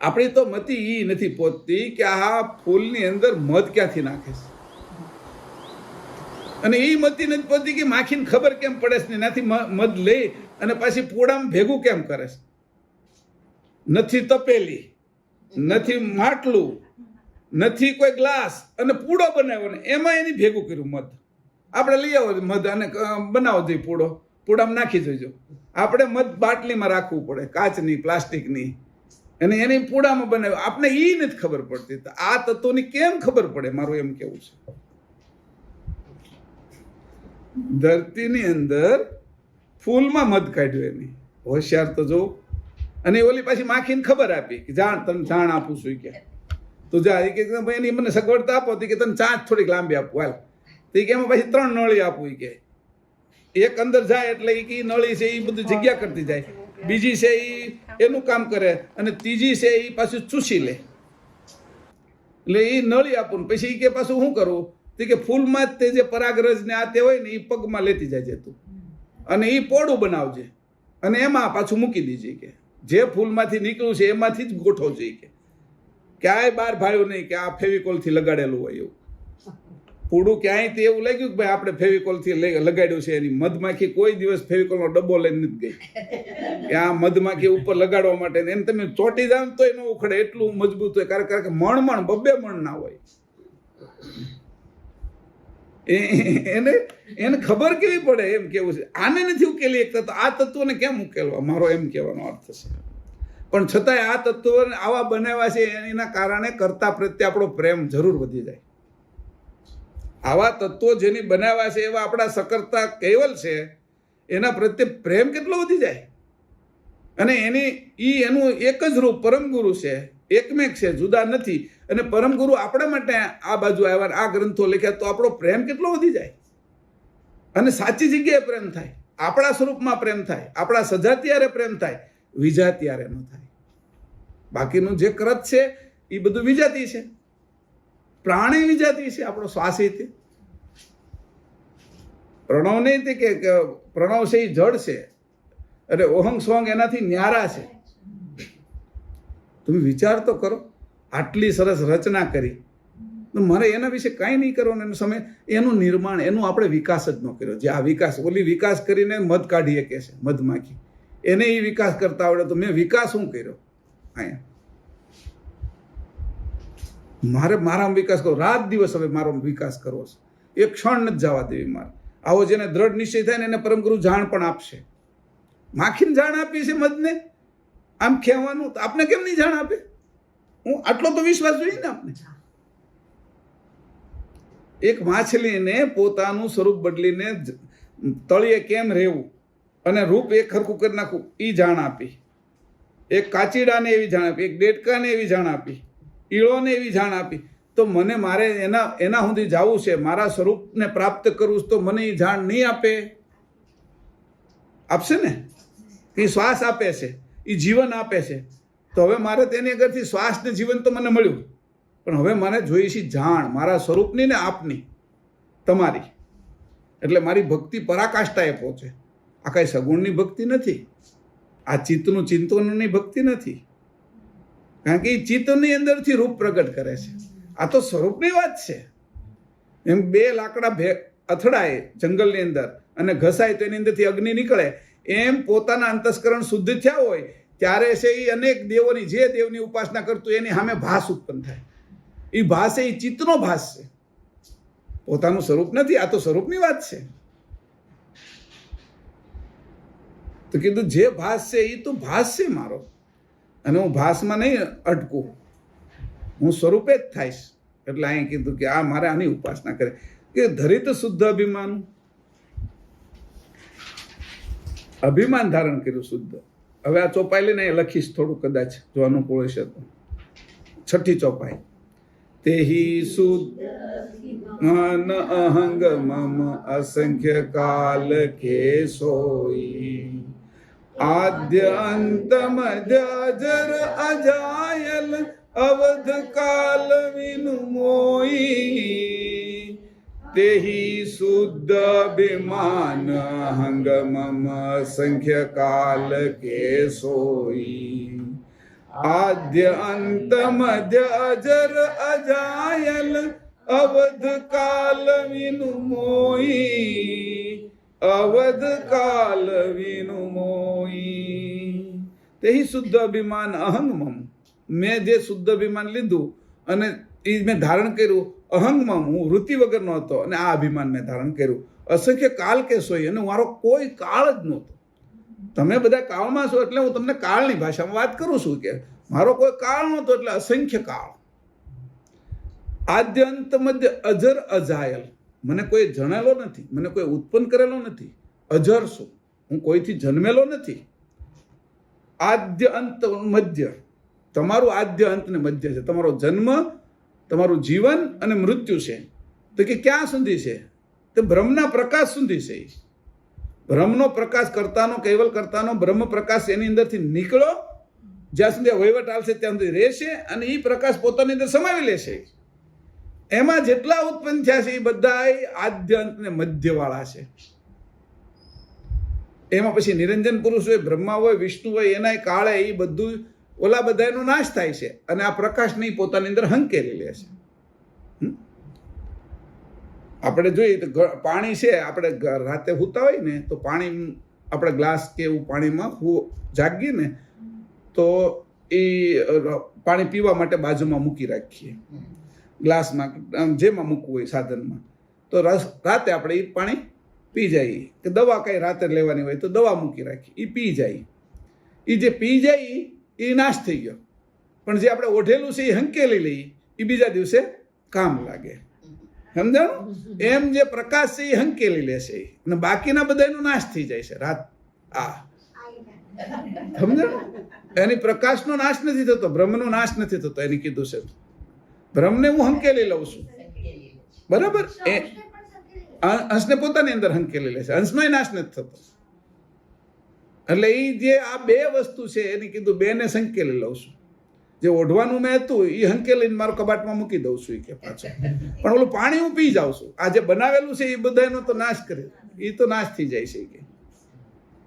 આપણી તો મતી ઈ નથી પહોંચતી કે આ ફૂલની અંદર મધ ક્યાંથી નાખે છે, અને એ મતી નથી પહોંચતી કે માખીને ખબર કેમ પડે છે, એનાથી મધ લઈ અને પાછી પૂડામાં ભેગું કેમ કરે છે. નથી તપેલી, નથી માટલું, નથી કોઈ ગ્લાસ, અને પૂડો બનાવ્યો ને એમાં એની ભેગું કર્યું મધ. આપણે લઈ આવો મધ અને બનાવો જોઈએ પૂડો, પૂડામાં નાખી દેજો. આપણે મધ બાટલીમાં રાખવું પડે, કાચની, પ્લાસ્ટિકની, અને એની પૂડામાં બનાવ્યું. આપણે એ નથી ખબર પડતી. તો આ તત્વોની કેમ ખબર પડે? મારું એમ કેવું છે. ધરતીની અંદર ફૂલમાં મધ કાઢ્યું એની. હોશિયાર તો જો. અને ઓલી પાછી માખીને ખબર આપી કે જાણ તને જાણ આપું છું કે તું જા. એ કે ભાઈ એની મને સગવડતા આપો કે તને ચાંચ થોડીક લાંબી આપું હાલ. તો એ કે એમાં પાછી 3 નળી આપું. એ કે એક અંદર જાય એટલે એ નળી છે એ બધું જગ્યા કરતી જાય, બીજી છે એ એનું કામ કરે, અને ત્રીજી છે એ પાછું ચૂસી લે. એટલે એ નળી આપું ને પછી એ કે પાછું શું કરવું? તો કે ફૂલમાં જ તે જે પરાગરજ ને આ તે હોય ને એ પગમાં લેતી જાય તું, અને એ પોડું બનાવજે અને એમાં પાછું મૂકી દીજે. કે જે ફૂલમાંથી નીકળ્યું છે એમાંથી જ ગોઠવજે. કે ક્યાંય બહાર ભાડ્યું નહીં કે આ ફેવિકોલથી લગાડેલું હોય એવું પૂડું. ક્યાંય તે એવું લાગ્યું કે ભાઈ આપણે ફેવિકોલથી લગાડ્યું છે. એની મધમાખી કોઈ દિવસ ફેવિકોલનો ડબ્બો લઈને નથી ગઈ કે આ મધમાખી ઉપર લગાડવા માટે. એને તમે ચોટી જાવ તો ન ઉખડે, એટલું મજબૂત હોય. કારણ કે મણ 2 મણ ના હોય. એને ખબર કેવી પડે એમ કેવું છે. આને નથી ઉકેલી એકતા, તો આ તત્વોને કેમ ઉકેલવા? મારો એમ કહેવાનો અર્થ છે. પણ છતાંય આ તત્વોને આવા બનાવ્યા છે એના કારણે કર્તા પ્રત્યે આપણો પ્રેમ જરૂર વધી જાય. આવા તત્વો જેની બનાવ્યા છે એવા આપણા સકર્તા કેવલ છે, એના પ્રત્યે પ્રેમ કેટલો વધી જાય. અને એનું એક જ રૂપ પરમ ગુરુ છે, એકમેક છે, જુદા નથી. અને પરમ ગુરુ આપણા માટે આ બાજુ આવ્યા, આ ગ્રંથો લખ્યા, તો આપણો પ્રેમ કેટલો વધી જાય. અને સાચી જગ્યાએ પ્રેમ થાય, આપણા સ્વરૂપમાં પ્રેમ થાય, આપણા સજાતિયારે પ્રેમ થાય, વિજાતિયારે ન થાય. બાકીનું જે કૃત છે એ બધું વિજાતી છે. પ્રાણી વિજાતી છે, આપણો શ્વાસ એ તે પ્રણવ નહીં તે કે પ્રણવ છે એ જળ છે, અને ઓહંગ સોંગ એનાથી ન્યારા છે. તમે વિચાર તો કરો, આટલી સરસ રચના કરી, મારે એના વિશે કાંઈ નહીં કરવાનું. એનો સમય એનું નિર્માણ, એનું આપણે વિકાસ જ ન કર્યો. જે આ વિકાસ, ઓલી વિકાસ કરીને મધ કાઢી શકે છે મધમાખી, એને એ વિકાસ કરતા આવડે. તો મેં વિકાસ શું કર્યો? અહીંયા મારામાં વિકાસ કરો, રાત દિવસ હવે મારો વિકાસ કરવો છે. એક ક્ષણ નથી જવા દેવી મારે. આવો જેને દ્રઢ નિશ્ચય થાય ને એને પરમગુરુ જાણ પણ આપશે. માખીને જાણ આપી છે મધને, આમ કહેવાનું. તો આપને કેમ નહીં જાણ આપે? હું આટલો તો વિશ્વાસ જોઈએ ને આપને. એક માછલીને પોતાનું સ્વરૂપ બદલીને તળિયે કેમ રહેવું અને રૂપ એક ખરખું કરી નાખવું, એ જાણ આપી. એક કાચીડાને એવી જાણ આપી, એક ડેટકાને એવી જાણ આપી, ઈળોને એવી જાણ આપી. તો મને મારે એના સુધી જવું છે, મારા સ્વરૂપને પ્રાપ્ત કરવું છે, તો મને એ જાણ નહીં આપે? આપશે ને. એ શ્વાસ આપે છે, એ જીવન આપે છે. તો હવે મારે તેની આગળથી શ્વાસ ને જીવન તો મને મળ્યું, પણ હવે મને જોઈએ છે જાણ મારા સ્વરૂપની ને આપની, તમારી. એટલે મારી ભક્તિ પરાકાષ્ઠાએ પહોંચે. આ કાંઈ સગુણની ભક્તિ નથી, આ ચિત્તનું ચિંતનની ભક્તિ નથી. કારણ કે એ ચિત્તની અંદરથી રૂપ પ્રગટ કરે છે. આ તો સ્વરૂપની વાત છે. એમ બે લાકડા અથડાય જંગલની અંદર અને ઘસાય તો એની અંદરથી અગ્નિ નીકળે, એમ પોતાના અંતસ્કરણ શુદ્ધ થયા હોય ત્યારે છે એ અનેક દેવોની, જે દેવની ઉપાસના કરતું એની સામે ભાસ ઉત્પન્ન થાય. એ ભાસ એ ચિત્તનો ભાસ છે, પોતાનું સ્વરૂપ નથી. આ તો સ્વરૂપની વાત છે. તો કીધું જે ભાસ છે એ તો ભાસ છે મારો, અને હું ભાસમાં નહીં અટકું, હું સ્વરૂપે જ થઈશ. એટલે અહીં કીધું કે આ મારે આની ઉપાસના કરે કે ધરિત શુદ્ધ અભિમાન ધારણ કર્યું શુદ્ધ. હવે આ ચોપાઈ લઈને લખીશ થોડું, કદાચ જો અનુકૂળ હશે તો. 6ઠી ચોપાઈ. તેહી શુદ્ધ મન અહંગ મમ અસંખ્ય કાલ કે સોઈ, આદ્ય અંત મધ્ય અજર અજાયલ અવધ કાલ વિનુમોઈ. તેહી શુદ્ધ અભિમાન અહંગ મમ અસંખ્ય કાલ કે સોઈ, આદ્ય અંત મધ્ય અજર અજાયલ અવધ કાલ વિનુમોઈ, અવધ કાલ વિનુમોઈ. તેહી શુદ્ધ અભિમાન અહંગ મમ, મેં જે શુદ્ધ અભિમાન લીધું અને એ મેં ધારણ કર્યું અહંગમાં, હું વૃત્તિ વગરનો હતો અને આ અભિમાન મેં ધારણ કર્યું. અસંખ્ય કાલ કે સોઈ, અને મારો કોઈ કાળ જ નહોતો. તમે બધા કાળમાં છો એટલે હું તમને કાળની ભાષામાં વાત કરું છું કે મારો કોઈ કાળ નહોતો, એટલે અસંખ્ય કાળ. આદ્ય અંત મધ્ય અજર અજાયલ, મને કોઈ જણેલો નથી, મને કોઈ ઉત્પન્ન કરેલો નથી. અજર છું, હું કોઈથી જન્મેલો નથી. આદ્ય અંત મધ્ય, તમારું આદ્ય અંત ને મધ્ય છે. તમારો જન્મ, તમારું જીવન અને મૃત્યુ છે. તો કે ક્યાં સુધી છે? તે બ્રહ્મના પ્રકાશ સુધી છે. બ્રહ્મનો પ્રકાશ કરતાનો, કૈવલ કરતાનો બ્રહ્મ પ્રકાશ એની અંદરથી નીકળો, જ્યાં સુધી વહીવટ આવશે ત્યાં સુધી રહેશે, અને એ પ્રકાશ પોતાની અંદર સમાવી લેશે. એમાં જેટલા ઉત્પન્ન થયા છે એ બધા આદ્ય અંત ને મધ્યવાળા છે. એમાં પછી નિરંજન પુરુષ હોય, બ્રહ્મા હોય, વિષ્ણુ હોય, એના કાળે એ બધું ઓલા બધાનો નાશ થાય છે, અને આ પ્રકાશ નહીં પોતાની અંદર હંકેલી લે છે. આપણે જોઈએ તો પાણી છે, આપણે રાતે સૂતા હોય ને તો પાણી, આપણે ગ્લાસ કે એવું પાણીમાં જાગીએ ને તો એ પાણી પીવા માટે બાજુમાં મૂકી રાખીએ, ગ્લાસમાં જેમાં મૂકવું હોય સાધનમાં. તો રાતે આપણે એ પાણી પી જઈએ. કે દવા કાંઈ રાતે લેવાની હોય તો દવા મૂકી રાખીએ, એ પી જાય. એ જે પી જાય એ નાશ થઈ ગયો, પણ જે આપણે ઓઢેલું છે એ હંકેલી લઈએ, એ બીજા દિવસે કામ લાગે. સમજાણું? એમ જે પ્રકાશ છે એ હંકેલી લેશે, અને બાકીના બધાનો નાશ થઈ જાય છે રાત. સમજાણું? એની પ્રકાશનો નાશ નથી થતો, બ્રહ્મનો નાશ નથી થતો. એને કીધું છે બ્રહ્મને હું હંકેલી લઉં છું, બરાબર? એ અંશને પોતાની અંદર હંકેલી લે છે, અંશનો નાશ નથી થતો. એટલે એ જે આ બે વસ્તુ છે એની કીધું બેને સંકેલી લઉં છું. જે ઓઢવાનું મેં હતું એ હંકેલીને મારો કબાટમાં મૂકી દઉં છું કે પાછો, પણ ઓલું પાણી હું પી જાઉં છું. આ જે બનાવેલું છે એ બધાનો તો નાશ કરે, એ તો નાશ થઈ જાય છે કે.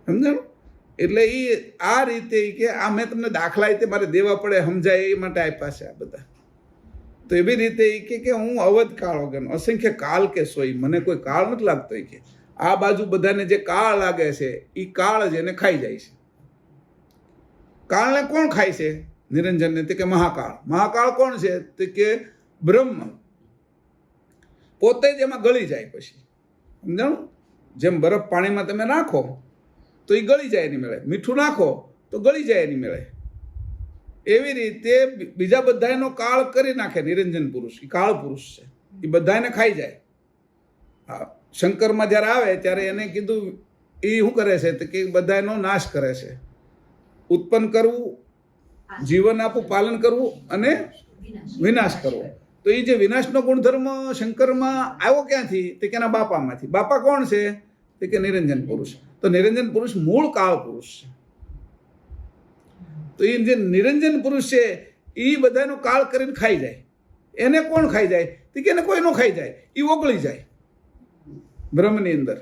સમજાણું? એટલે એ આ રીતે કે આ મેં તમને દાખલા રીતે મારે દેવા પડે સમજાય એ માટે આપ્યા છે આ બધા. તો એવી રીતે એ કે હું અવધ કાળ વગરનો, અસંખ્ય કાલ કે સોઈ, મને કોઈ કાળ નથી લાગતો. એ કે આ બાજુ બધાને જે કાળ લાગે છે એ કાળ જ એને ખાઈ જાય છે. કાળને કોણ ખાય છે? નિરંજનને. તે કે મહાકાળ. મહાકાળ કોણ છે? તે કે બ્રહ્મ પોતે જ એમાં ગળી જાય. પછી સમજાણું? જેમ બરફ પાણીમાં તમે નાખો તો એ ગળી જાય એની મેળે, મીઠું નાખો તો ગળી જાય એની મેળે. એવી રીતે બીજા બધાનો કાળ કરી નાખે નિરંજન પુરુષ. એ કાળ પુરુષ છે, એ બધાને ખાઈ જાય. હા, શંકરમાં જ્યારે આવે ત્યારે એને કીધું એ શું કરે છે? તો કે બધાનો નાશ કરે છે. ઉત્પન્ન કરવું, જીવન આપવું, પાલન કરવું અને વિનાશ કરવો. તો એ જે વિનાશનો ગુણધર્મ શંકરમાં આવ્યો ક્યાંથી? તે કે એના બાપામાંથી. બાપા કોણ છે? તે કે નિરંજન પુરુષ. તો નિરંજન પુરુષ મૂળ કાળ પુરુષ છે. તો એ જે નિરંજન પુરુષ છે એ બધાનો કાળ કરીને ખાઈ જાય. એને કોણ ખાઈ જાય? તો કે એને કોઈ નો ખાઈ જાય, એ ઓગળી જાય બ્રહ્મની અંદર.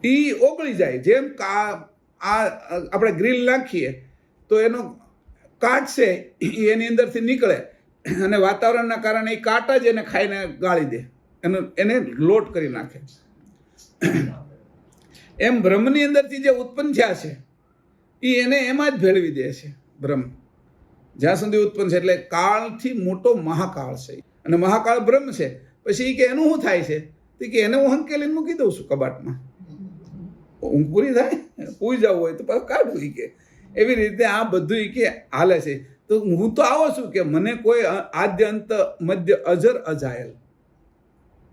એ ઓગળી જાય. જેમ આ આપણે ગ્રીલ નાખીએ તો એનો કાટ છે એ એની અંદરથી નીકળે અને વાતાવરણના કારણે એ કાટ જ એને ખાઈને ગાળી દે, એને લોટ કરી નાખે. એમ બ્રહ્મની અંદરથી જે ઉત્પન્ન થયા છે એ એને એમાં જ ભેળવી દે છે. બ્રહ્મ જ્યાં સુધી ઉત્પન્ન છે એટલે કાળથી મોટો મહાકાળ છે અને મહાકાળ બ્રહ્મ છે. પછી કે એનું શું થાય છે તો કે એને હું હંકેલીને મૂકી દઉં છું કબાટમાં. ઊંઘ પૂરી થાય, પૂઈ જવું હોય તો પાછું કાઢવું. કે એવી રીતે આ બધું કે હાલે છે. તો હું તો આવો છું કે મને કોઈ આદ્ય અંત મધ્ય અજર અજાયલ,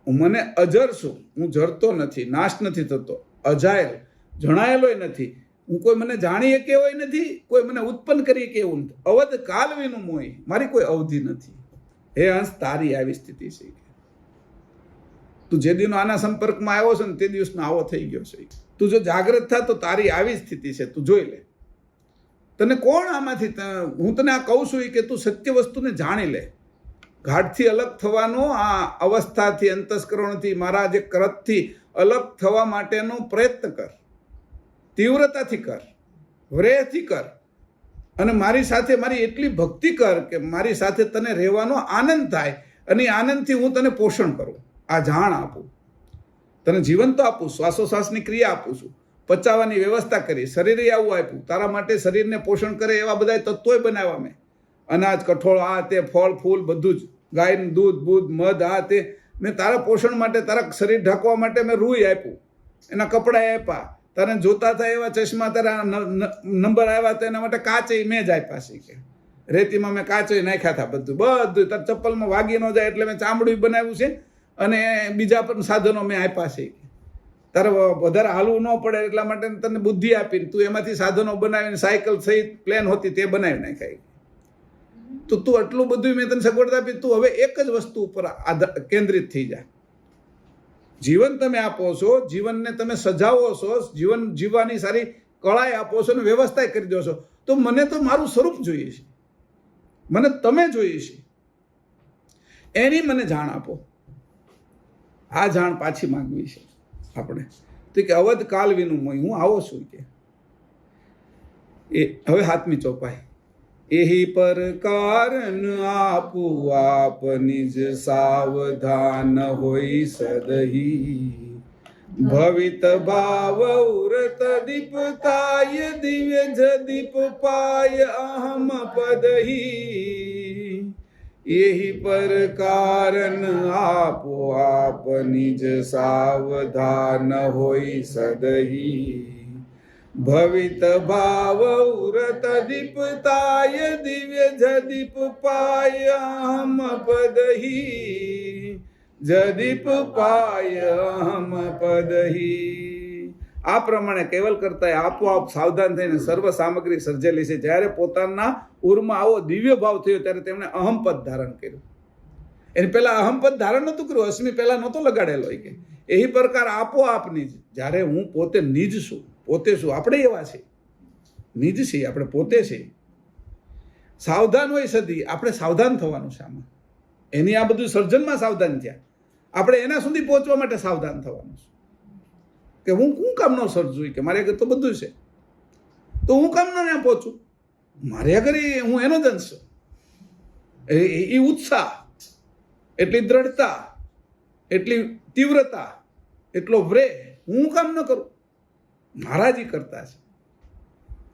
મને અજર છું, હું જરતો નથી, નાશ નથી થતો, અજાયલ જણાયેલોય નથી, હું કોઈ મને જાણી શકે એવો નથી, કોઈ મને ઉત્પન્ન કરી શકે એવું નથી, અવધ કાલવીનું મોય, મારી કોઈ અવધિ નથી. હે અંશ, તારી આવી સ્થિતિ છે. તું જે દિનો આના સંપર્કમાં આવ્યો છે ને તે દિવસનો આવો થઈ ગયો છે. તું જો જાગ્રત થા તો તારી આવી સ્થિતિ છે, તું જોઈ લે. તને કોણ આમાંથી, હું તને આ કહું છું કે તું સત્ય વસ્તુને જાણી લે. ઘાટથી અલગ થવાનો આ અવસ્થાથી, અંતસ્કરણથી, મારા જે કરતથી અલગ થવા માટેનો પ્રયત્ન કર, તીવ્રતાથી કર, વ્રેહથી કર અને મારી સાથે મારી એટલી ભક્તિ કર કે મારી સાથે તને રહેવાનો આનંદ થાય અને આનંદથી હું તને પોષણ કરું, આ જાણ આપું, તને જીવન તો આપું, શ્વાસોશ્વાસની ક્રિયા આપું છું, પચાવવાની વ્યવસ્થા કરી, શરીરે આવું આપ્યું, તારા માટે શરીરને પોષણ કરે એવા બધા તત્વોય બનાવ્યા મેં, અનાજ, કઠોળ, આ તે, ફળ ફૂલ બધું જ, ગાયનું દૂધ, બૂધ, મધ, આ તે મેં તારા પોષણ માટે, તારા શરીર ઢાંકવા માટે મેં રૂઈ આપ્યું, એના કપડાં આપ્યા, તારે જોતા થાય એવા ચશ્મા, તારા નંબર આવ્યા તો એના માટે કાચે મેં જ આપ્યા છે. કે રેતીમાં મેં કાચે નાખ્યા હતા, બધું તારા ચપ્પલમાં વાગી ન જાય એટલે મેં ચામડું બનાવ્યું છે અને બીજા પણ સાધનો મેં આપ્યા છે. તારે વધારે હાલવું ન પડે એટલા માટે તને બુદ્ધિ આપીને તું એમાંથી સાધનો બનાવીને સાયકલ સહિત પ્લેન હોતી તે બનાવી નાખાય. તો તું આટલું બધું મેં તને સગવડતા આપી, તું હવે એક જ વસ્તુ ઉપર કેન્દ્રિત થઈ જાય. જીવન તમે આપો છો, જીવનને તમે સજાવો છો, જીવન જીવવાની સારી કળાએ આપો છો અને વ્યવસ્થા કરી દો છો. તો મને તો મારું સ્વરૂપ જોઈએ છે, મને તમે જોઈએ છે, એની મને જાણ આપો. આ જાણ પાછી માંગવી છે આપણે. તો કે અવધ કાલ વિનું મોય, હું આવો છું. કે એ હવે હાથમી ચોપાઈ, એહી પર કારણ આપું આપ નિજ સાવધાન હોઈ સદહી, ભવિત ભાવ ઉરત દીપતાય દિવ્ય જદીપ પાય અહમ પદહી, એહી પર કારણ આપો આપ નિજ સાવધાન હોઈ સદહી, ભવિત ભાવ ઉરત દીપતાય દિવ્ય જદીપ પાય અહમ પદહી, જદીપ પાય અહમ પદહી. આ પ્રમાણે કેવલ કરતા આપોઆપ સાવધાન થઈને સર્વ સામગ્રી સર્જેલી છે. જ્યારે પોતાના ઉરમાં આવો દિવ્ય ભાવ થયો ત્યારે તેમણે અહમપદ ધારણ કર્યું. એની પહેલા અહમપદ ધારણ નહોતું કર્યું, અશ્મિ પહેલા નહોતો લગાડેલો. કે એ પ્રકાર આપોઆપની જ, જ્યારે હું પોતે નિજ છું, પોતે શું, આપણે એવા છે, નિજ છીએ આપણે, પોતે છે. સાવધાન હોય સદી, આપણે સાવધાન થવાનું છે આમાં. એની આ બધું સર્જનમાં સાવધાન થયા, આપણે એના સુધી પહોંચવા માટે સાવધાન થવાનું છે. કે હું કામ ન સર્જું, કે મારે આગળ તો બધું છે, તો હું કામ ન પહોંચું, મારે આગળ હું એનો જ અંશ છું. એ ઉત્સાહ, એટલી દ્રઢતા, એટલી તીવ્રતા, એટલો વ્રેહ હું કામ ન કરું, મારા જ કરતા છે.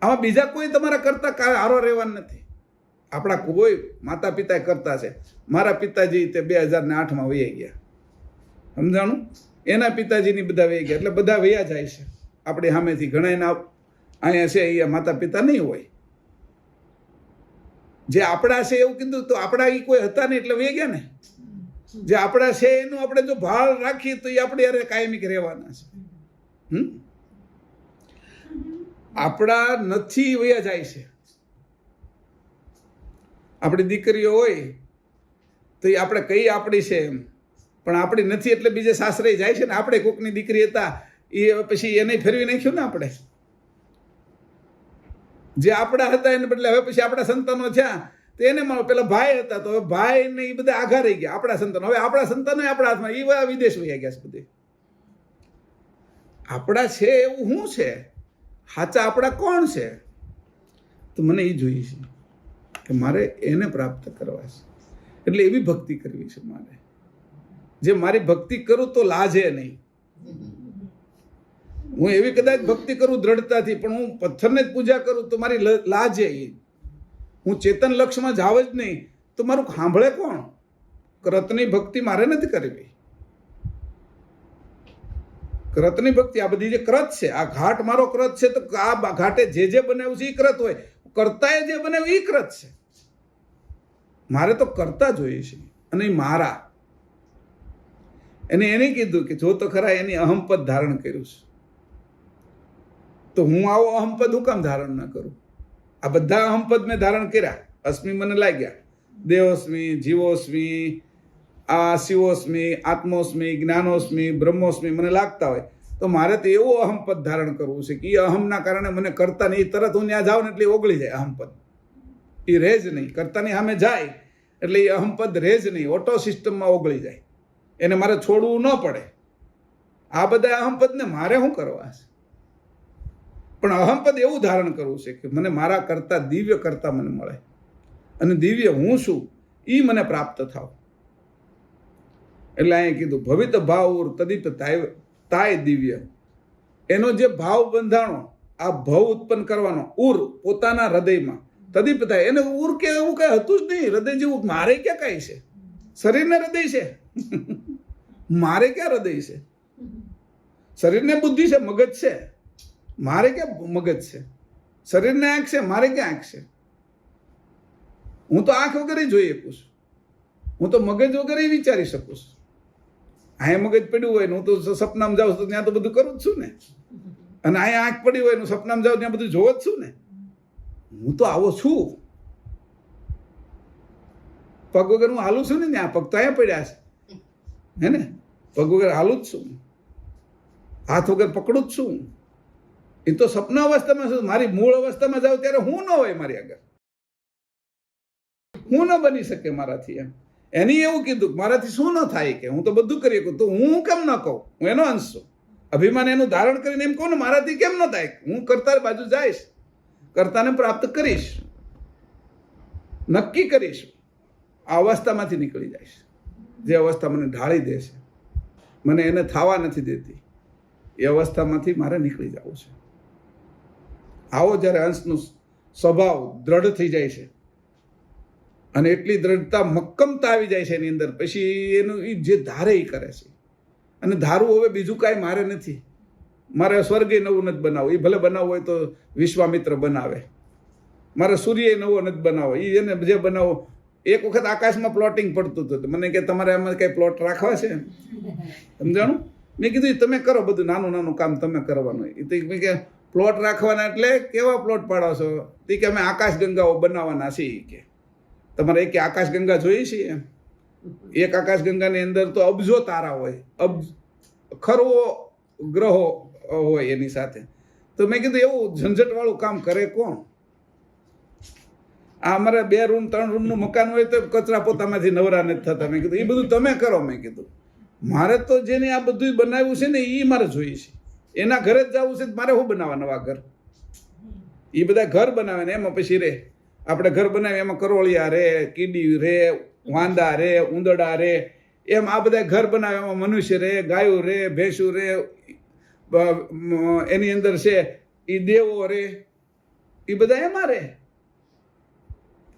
આમાં બીજા કોઈ તમારા કરતા હારો રહેવાનું નથી. આપણા કોઈ માતા પિતા કરતા છે. મારા પિતાજી તે 2008માં વહી ગયા, સમજાણું? એના પિતાજીની બધા વહી ગયા, એટલે બધા વયા જાય છે આપણી સામેથી. ઘણા એના અહીંયા છે એ માતા પિતા નહીં હોય. જે આપણા છે એવું કીધું તો આપણા એ કોઈ હતા નહીં એટલે વહી ગયા ને. જે આપણા છે એનું આપણે જો ભાળ રાખીએ તો એ આપણે યાર કાયમિક રહેવાના છે. આપણા નથી વયા જાય છે. આપણી દીકરીઓ હોય તો એ આપણે કઈ આપણી છે એમ, પણ આપણી નથી એટલે બીજે સાસરે જાય છે ને. આપણે કોકની દીકરી હતા એ પછી એને ફેરવી નાખ્યું ને આપણે. જે આપણા હતા એને બદલે હવે પછી આપણા સંતાનો થયા તો એને પેલા ભાઈ હતા તો હવે ભાઈ ને એ બધા આઘા રહી ગયા. આપણા સંતાનો, હવે આપણા સંતાનો આપણા હાથમાં, એ વિદેશ વહી ગયા છે બધે. આપણા છે એવું શું છે? સાચા આપણા કોણ છે? તો મને એ જોઈએ છે. કે મારે એને પ્રાપ્ત કરવા છે. એટલે એવી ભક્તિ કરવી છે મારે, જે મારી ભક્તિ કરું તો લાજે નહીં. હું એવી કદાચ ભક્તિ કરું દ્રઢતાથી, પણ હું પથ્થરને જ પૂજા કરું તો મારી લાજે. હું ચેતન લક્ષમાં જાવ જ નહીં તો મારું સાંભળે કોણ? કૃતની ભક્તિ મારે નથી કરવી. કૃતની ભક્તિ આ બધી જે કૃત છે, આ ઘાટ મારો કૃત છે, તો આ ઘાટે જે બનાવ્યું છે એ કૃત હોય, કર્તાએ જે બનાવ્યું એ કૃત છે. મારે તો કરતા જોઈએ છે, અને એ મારા. એને કીધું કે જો તો ખરા એની અહમપદ ધારણ કર્યું છે, તો હું આવો અહમપદ હું કામ ધારણ ન કરું? આ બધા અહમપદ મેં ધારણ કર્યા. અસ્મિ મને લાગ્યા, દેવોસ્મી, જીવોસ્મી, આ શિવોસ્મી, આત્મોસ્મી, જ્ઞાનોસ્મી, બ્રહ્મોસ્મી મને લાગતા હોય, તો મારે તો એવું અહમપદ ધારણ કરવું છે કે એ અહમના કારણે મને કરતા નહીં. તરત હું ત્યાં જાઉં ને એટલે ઓગળી જાય અહમપદ, એ રહે જ નહીં. કરતાની સામે જાય એટલે એ અહમપદ રહે જ નહીં, ઓટો સિસ્ટમમાં ઓગળી જાય. એને મારે છોડવું ન પડે. આ બધા અહમપદને મારે શું કરવા છે? પણ અહમપદ એવું ધારણ કરવું છે કે મને મારા કરતા દિવ્ય કરતા મને મળે, અને દિવ્ય હું છું એ મને પ્રાપ્ત થાવ. એટલે અહીંયા કીધું ભવિત ભાવ ઉર તદીપ તાય દિવ્ય. એનો જે ભાવ બંધાણો, આ ભવ ઉત્પન્ન કરવાનો, ઉર પોતાના હૃદયમાં, તદીપ થાય. એને ઉર કે એવું કઈ હતું જ નહીં. હૃદય જેવું મારે ક્યાં કઈ છે? શરીરને હૃદય છે, મારે ક્યાં હૃદય છે? શરીરને બુદ્ધિ છે, મગજ છે, મારે ક્યાં મગજ છે? શરીરને આંખ છે, મારે ક્યાં આંખ છે? હું તો આંખ વગર જોઈ શકું છું, હું તો મગજ વગર વિચારી શકું છું. અહીંયા મગજ પડ્યું હોય ને હું તો સપનામાં જાઉં તો ત્યાં તો બધું કરું જ છું ને, અને અહીંયા આંખ પડી હોય ને સપનામાં જાઉં ત્યાં બધું જોવો જ છું ને. હું તો આવો છું. પગ વગર હું હાલું છું ને, ત્યાં પગ તો અહીંયા પડ્યા છે, હે ને? પગ વગર હાલું જ છું, હાથ વગર પકડું જ છું. એ તો સપના અવસ્થામાં છું. મારી મૂળ અવસ્થામાં જાઉં ત્યારે હું ન હોય મારી આગળ, હું ન બની શકે મારાથી. એની એવું કીધું મારાથી શું ન થાય, કે હું તો બધું કરી શકું, તો હું કેમ ન કહું? હું એનો અંશ છું. અભિમાન એનું ધારણ કરીને એમ કહું ને મારાથી કેમ ન થાય? હું કરતા બાજુ જઈશ, કરતાને પ્રાપ્ત કરીશ, નક્કી કરીશ. આ અવસ્થામાંથી નીકળી જઈશ. જે અવસ્થા મને ઢાળી દે છે, મને એને થવા નથી દેતી, એ અવસ્થામાંથી મારે નીકળી જવું છે. આવો જ્યારે અંશનો સ્વભાવ દ્રઢ થઈ જાય છે, અને એટલી દ્રઢતા, મક્કમતા આવી જાય છે એની અંદર, પછી એનું એ જે ધારે એ કરે છે. અને ધારવું હવે બીજું કાંઈ મારે નથી. મારે સ્વર્ગે નવું નથી બનાવવું. એ ભલે બનાવવું હોય તો વિશ્વામિત્ર બનાવે. મારે સૂર્ય નવો નથી બનાવો, એ એને જે બનાવો. એક વખત આકાશમાં પ્લોટિંગ પડતું હતું, મને કે તમારે આમાં કઈ પ્લોટ રાખવા છે, સમજાણું? મેં કીધું તમે કરો, બધું નાનું નાનું કામ તમે કરવાનું. એ તો કે પ્લોટ રાખવાના એટલે કેવા પ્લોટ પાડો છો? તે કે અમે આકાશ ગંગાઓ બનાવવાના છીએ. કે તમારે એક આકાશ ગંગા જોઈ છે? એમ એક આકાશ ગંગાની અંદર તો અબજો તારા હોય, ખરવો ગ્રહો હોય એની સાથે. તો મેં કીધું એવું ઝંઝટવાળું કામ કરે કોણ? આ અમારે 2 રૂમ 3 રૂમનું મકાન હોય તો કચરા પોતામાંથી નવરા નથી થતા. મેં કીધું એ બધું તમે કરો. મેં કીધું મારે તો જેને આ બધું બનાવ્યું છે ને એ મારે જોઈએ છે. એના ઘરે જ જવું છે, મારે શું બનાવવા નવા ઘર? એ બધા ઘર બનાવે ને એમાં પછી રે. આપણે ઘર બનાવીએ એમાં કરોળિયા રે, કીડી રે, વાંદા રે, ઉંદરડા રે, એમ આ બધા ઘર બનાવે એમાં મનુષ્ય રે, ગાયો રે, ભેંસું રે, એની અંદર છે એ દેવો રે, એ બધા એમાં રે.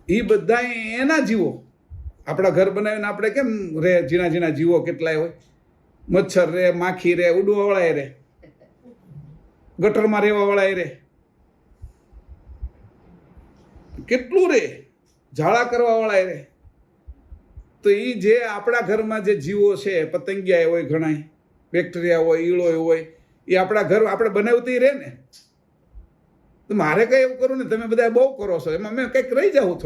એ બધા એના જીવો. આપણા ઘર બનાવીને આપણે કેમ રે, ઝીણા ઝીણા જીવો કેટલાય હોય, મચ્છર રે, માખી રે, ઉડવા વાળાય રે, ગટરમાં રહેવા વાળાય રે, કેટલું રે, ઝાડા કરવા વાળાય રે. તો એ જે આપણા ઘરમાં જે જીવો છે, પતંગિયા હોય, ઘણા બેક્ટેરિયા હોય, ઈળો હોય, એ આપણા ઘર આપણે બનાવ્યું તો એ રહે ને. તો મારે કઈ એવું કરું ને, તમે બધા બહુ કરો છો, એમાં મેં કંઈક રહી જાઉં.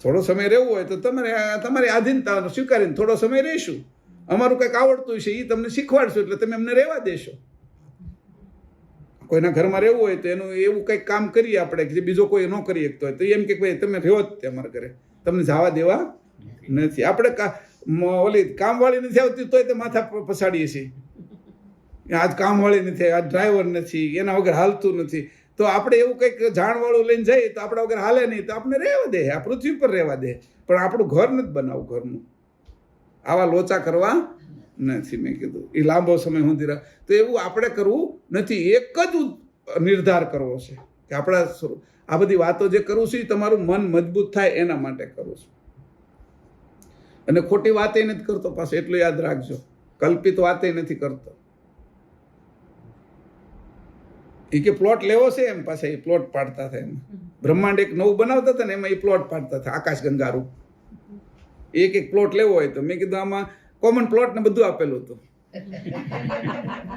થોડો સમય રહેવું હોય તો તમારી આધીનતા સ્વીકારીને થોડો સમય રહીશું. અમારું કંઈક આવડતું છે એ તમને શીખવાડશું, એટલે તમે અમને રહેવા દેશો. કોઈના ઘરમાં રહેવું હોય તો એનું એવું કંઈક કામ કરીએ આપણે કે જે બીજો કોઈ ન કરી શકતો હોય, તો એમ કે ભાઈ તમે રહો જ તે અમારા ઘરે, તમને જવા દેવા નથી. આપણે ઓલી કામવાળી નથી આવતી તોય તે માથા પછાડીએ છીએ. આજ કામવાળી નથી, આજ ડ્રાઈવર નથી, એના વગર હાલતું નથી. તો આપણે એવું કંઈક જાણવાળું લઈને જઈએ તો આપણા વગર હાલે નહીં, તો આપણે રહેવા દે, આ પૃથ્વી પર રહેવા દે, પણ આપણું ઘર નથી બનાવવું. ઘરનું આવા લોચા કરવા નથી. મેં કીધું એ લાંબો સમય સુધી રહે તો એવું આપણે કરવું નથી. એક જ નિર્ધાર કરવો છે કે આપણા આ બધી વાતો જે કરું છું એ તમારું મન મજબૂત થાય એના માટે કરું છું. અને ખોટી વાતે નથી કરતો, પાછું એટલું યાદ રાખજો, કલ્પિત વાતે નથી કરતો. એ કે પ્લોટ લેવો છે એમ પાછા એ પ્લોટ પાડતા હતા. એમાં બ્રહ્માંડ એક નવું બનાવતા હતા ને એમાં એ પ્લોટ પાડતા હતા આકાશગંગારૂપ. એક પ્લોટ લેવો હોય તો મેં કીધું આમાં કોમન પ્લોટ ને બધું આપેલું હતું,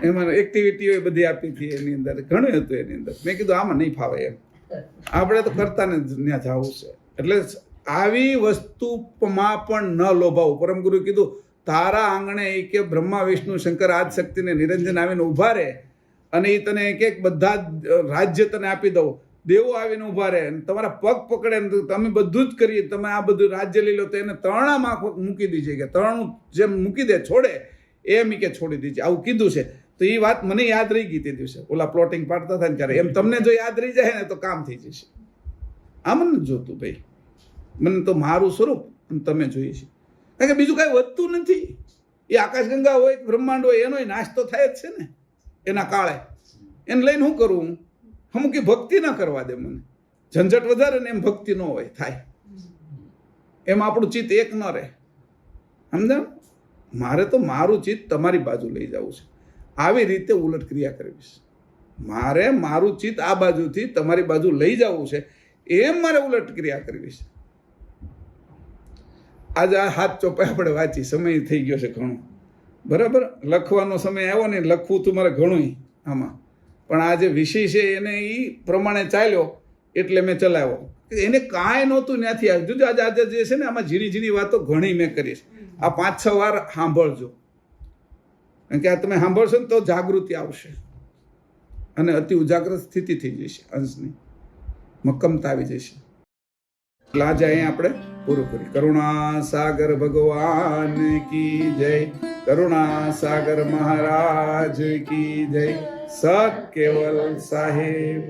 એમાં એક્ટિવિટીઓ બધી આપી હતી, એની અંદર ઘણું હતું એની અંદર. મેં કીધું આમાં નહીં ફાવે એમ, આપણે તો કરતા ને ત્યાં જવું છે. એટલે આવી વસ્તુમાં પણ ન લોભાવું. પરમગુરુ કીધું તારા આંગણે એ કે બ્રહ્મા વિષ્ણુ શંકર આદ શક્તિને નિરંજન આવીને ઊભા રહે અને એ તને એક બધા રાજ્ય તને આપી દઉં, દેવો આવીને ઊભા રહે અને તમારા પગ પકડે ને તમે બધું જ કરીએ, તમે આ બધું રાજ્ય લઈ લો, તો એને તરણામાં મૂકી દીજે, કે તરણું જેમ મૂકી દે છોડે એમ કે છોડી દીજે, આવું કીધું છે. તો એ વાત મને યાદ રહી ગઈ તે દિવસે ઓલા પ્લોટિંગ પાડતા હતા ને ત્યારે. એમ તમને જો યાદ રહી જાય ને તો કામ થઈ જશે. આમ નથી જોતું ભાઈ, મને તો મારું સ્વરૂપ અને તમે જોઈએ છે, કારણ કે બીજું કાંઈ વધતું નથી. એ આકાશગંગા હોય બ્રહ્માંડ હોય એનો નાશ તો થાય જ છે ને એના કાળે. એને લઈને શું કરવું? અમુક ભક્તિ ના કરવા દે મને, ઝંઝટ વધારે ને એમ ભક્તિ ન હોય થાય, એમ આપણું ચિત્ત એક ન રહે. સમજાવ? મારે તો મારું ચિત્ત તમારી બાજુ લઈ જવું છે, આવી રીતે ઉલટ ક્રિયા કરવી છે. મારે મારું ચિત્ત આ બાજુથી તમારી બાજુ લઈ જવું છે, એમ મારે ઉલટ ક્રિયા કરવી છે. આજે આ હાથ ચોપાઈ આપણે વાંચી, સમય થઈ ગયો છે ઘણો, બરાબર. લખવાનો સમય આવ્યો ને, લખવું તું મારે ઘણું આમાં, પણ આ જે વિષય છે એને એ પ્રમાણે ચાલ્યો એટલે મેં ચલાવ્યો. એને કાંઈ નહોતું ત્યાંથી આવ્યું. આજે આજે જે છે ને આમાં ઝીણી ઝીણી વાતો ઘણી મેં કરીશ. આ 5-6 વાર સાંભળજો, કારણ કે આ તમે સાંભળશો ને તો જાગૃતિ આવશે અને અતિ ઉજાગ્રત સ્થિતિ થઈ જશે, અંશની મક્કમતા આવી જશે. એટલે આજે અહીંયા આપણે પૂરું કરી. કરુણા સાગર ભગવાન કી જય, કરુણા સાગર મહારાજ કી જય, સત કેવલ સાહેબ.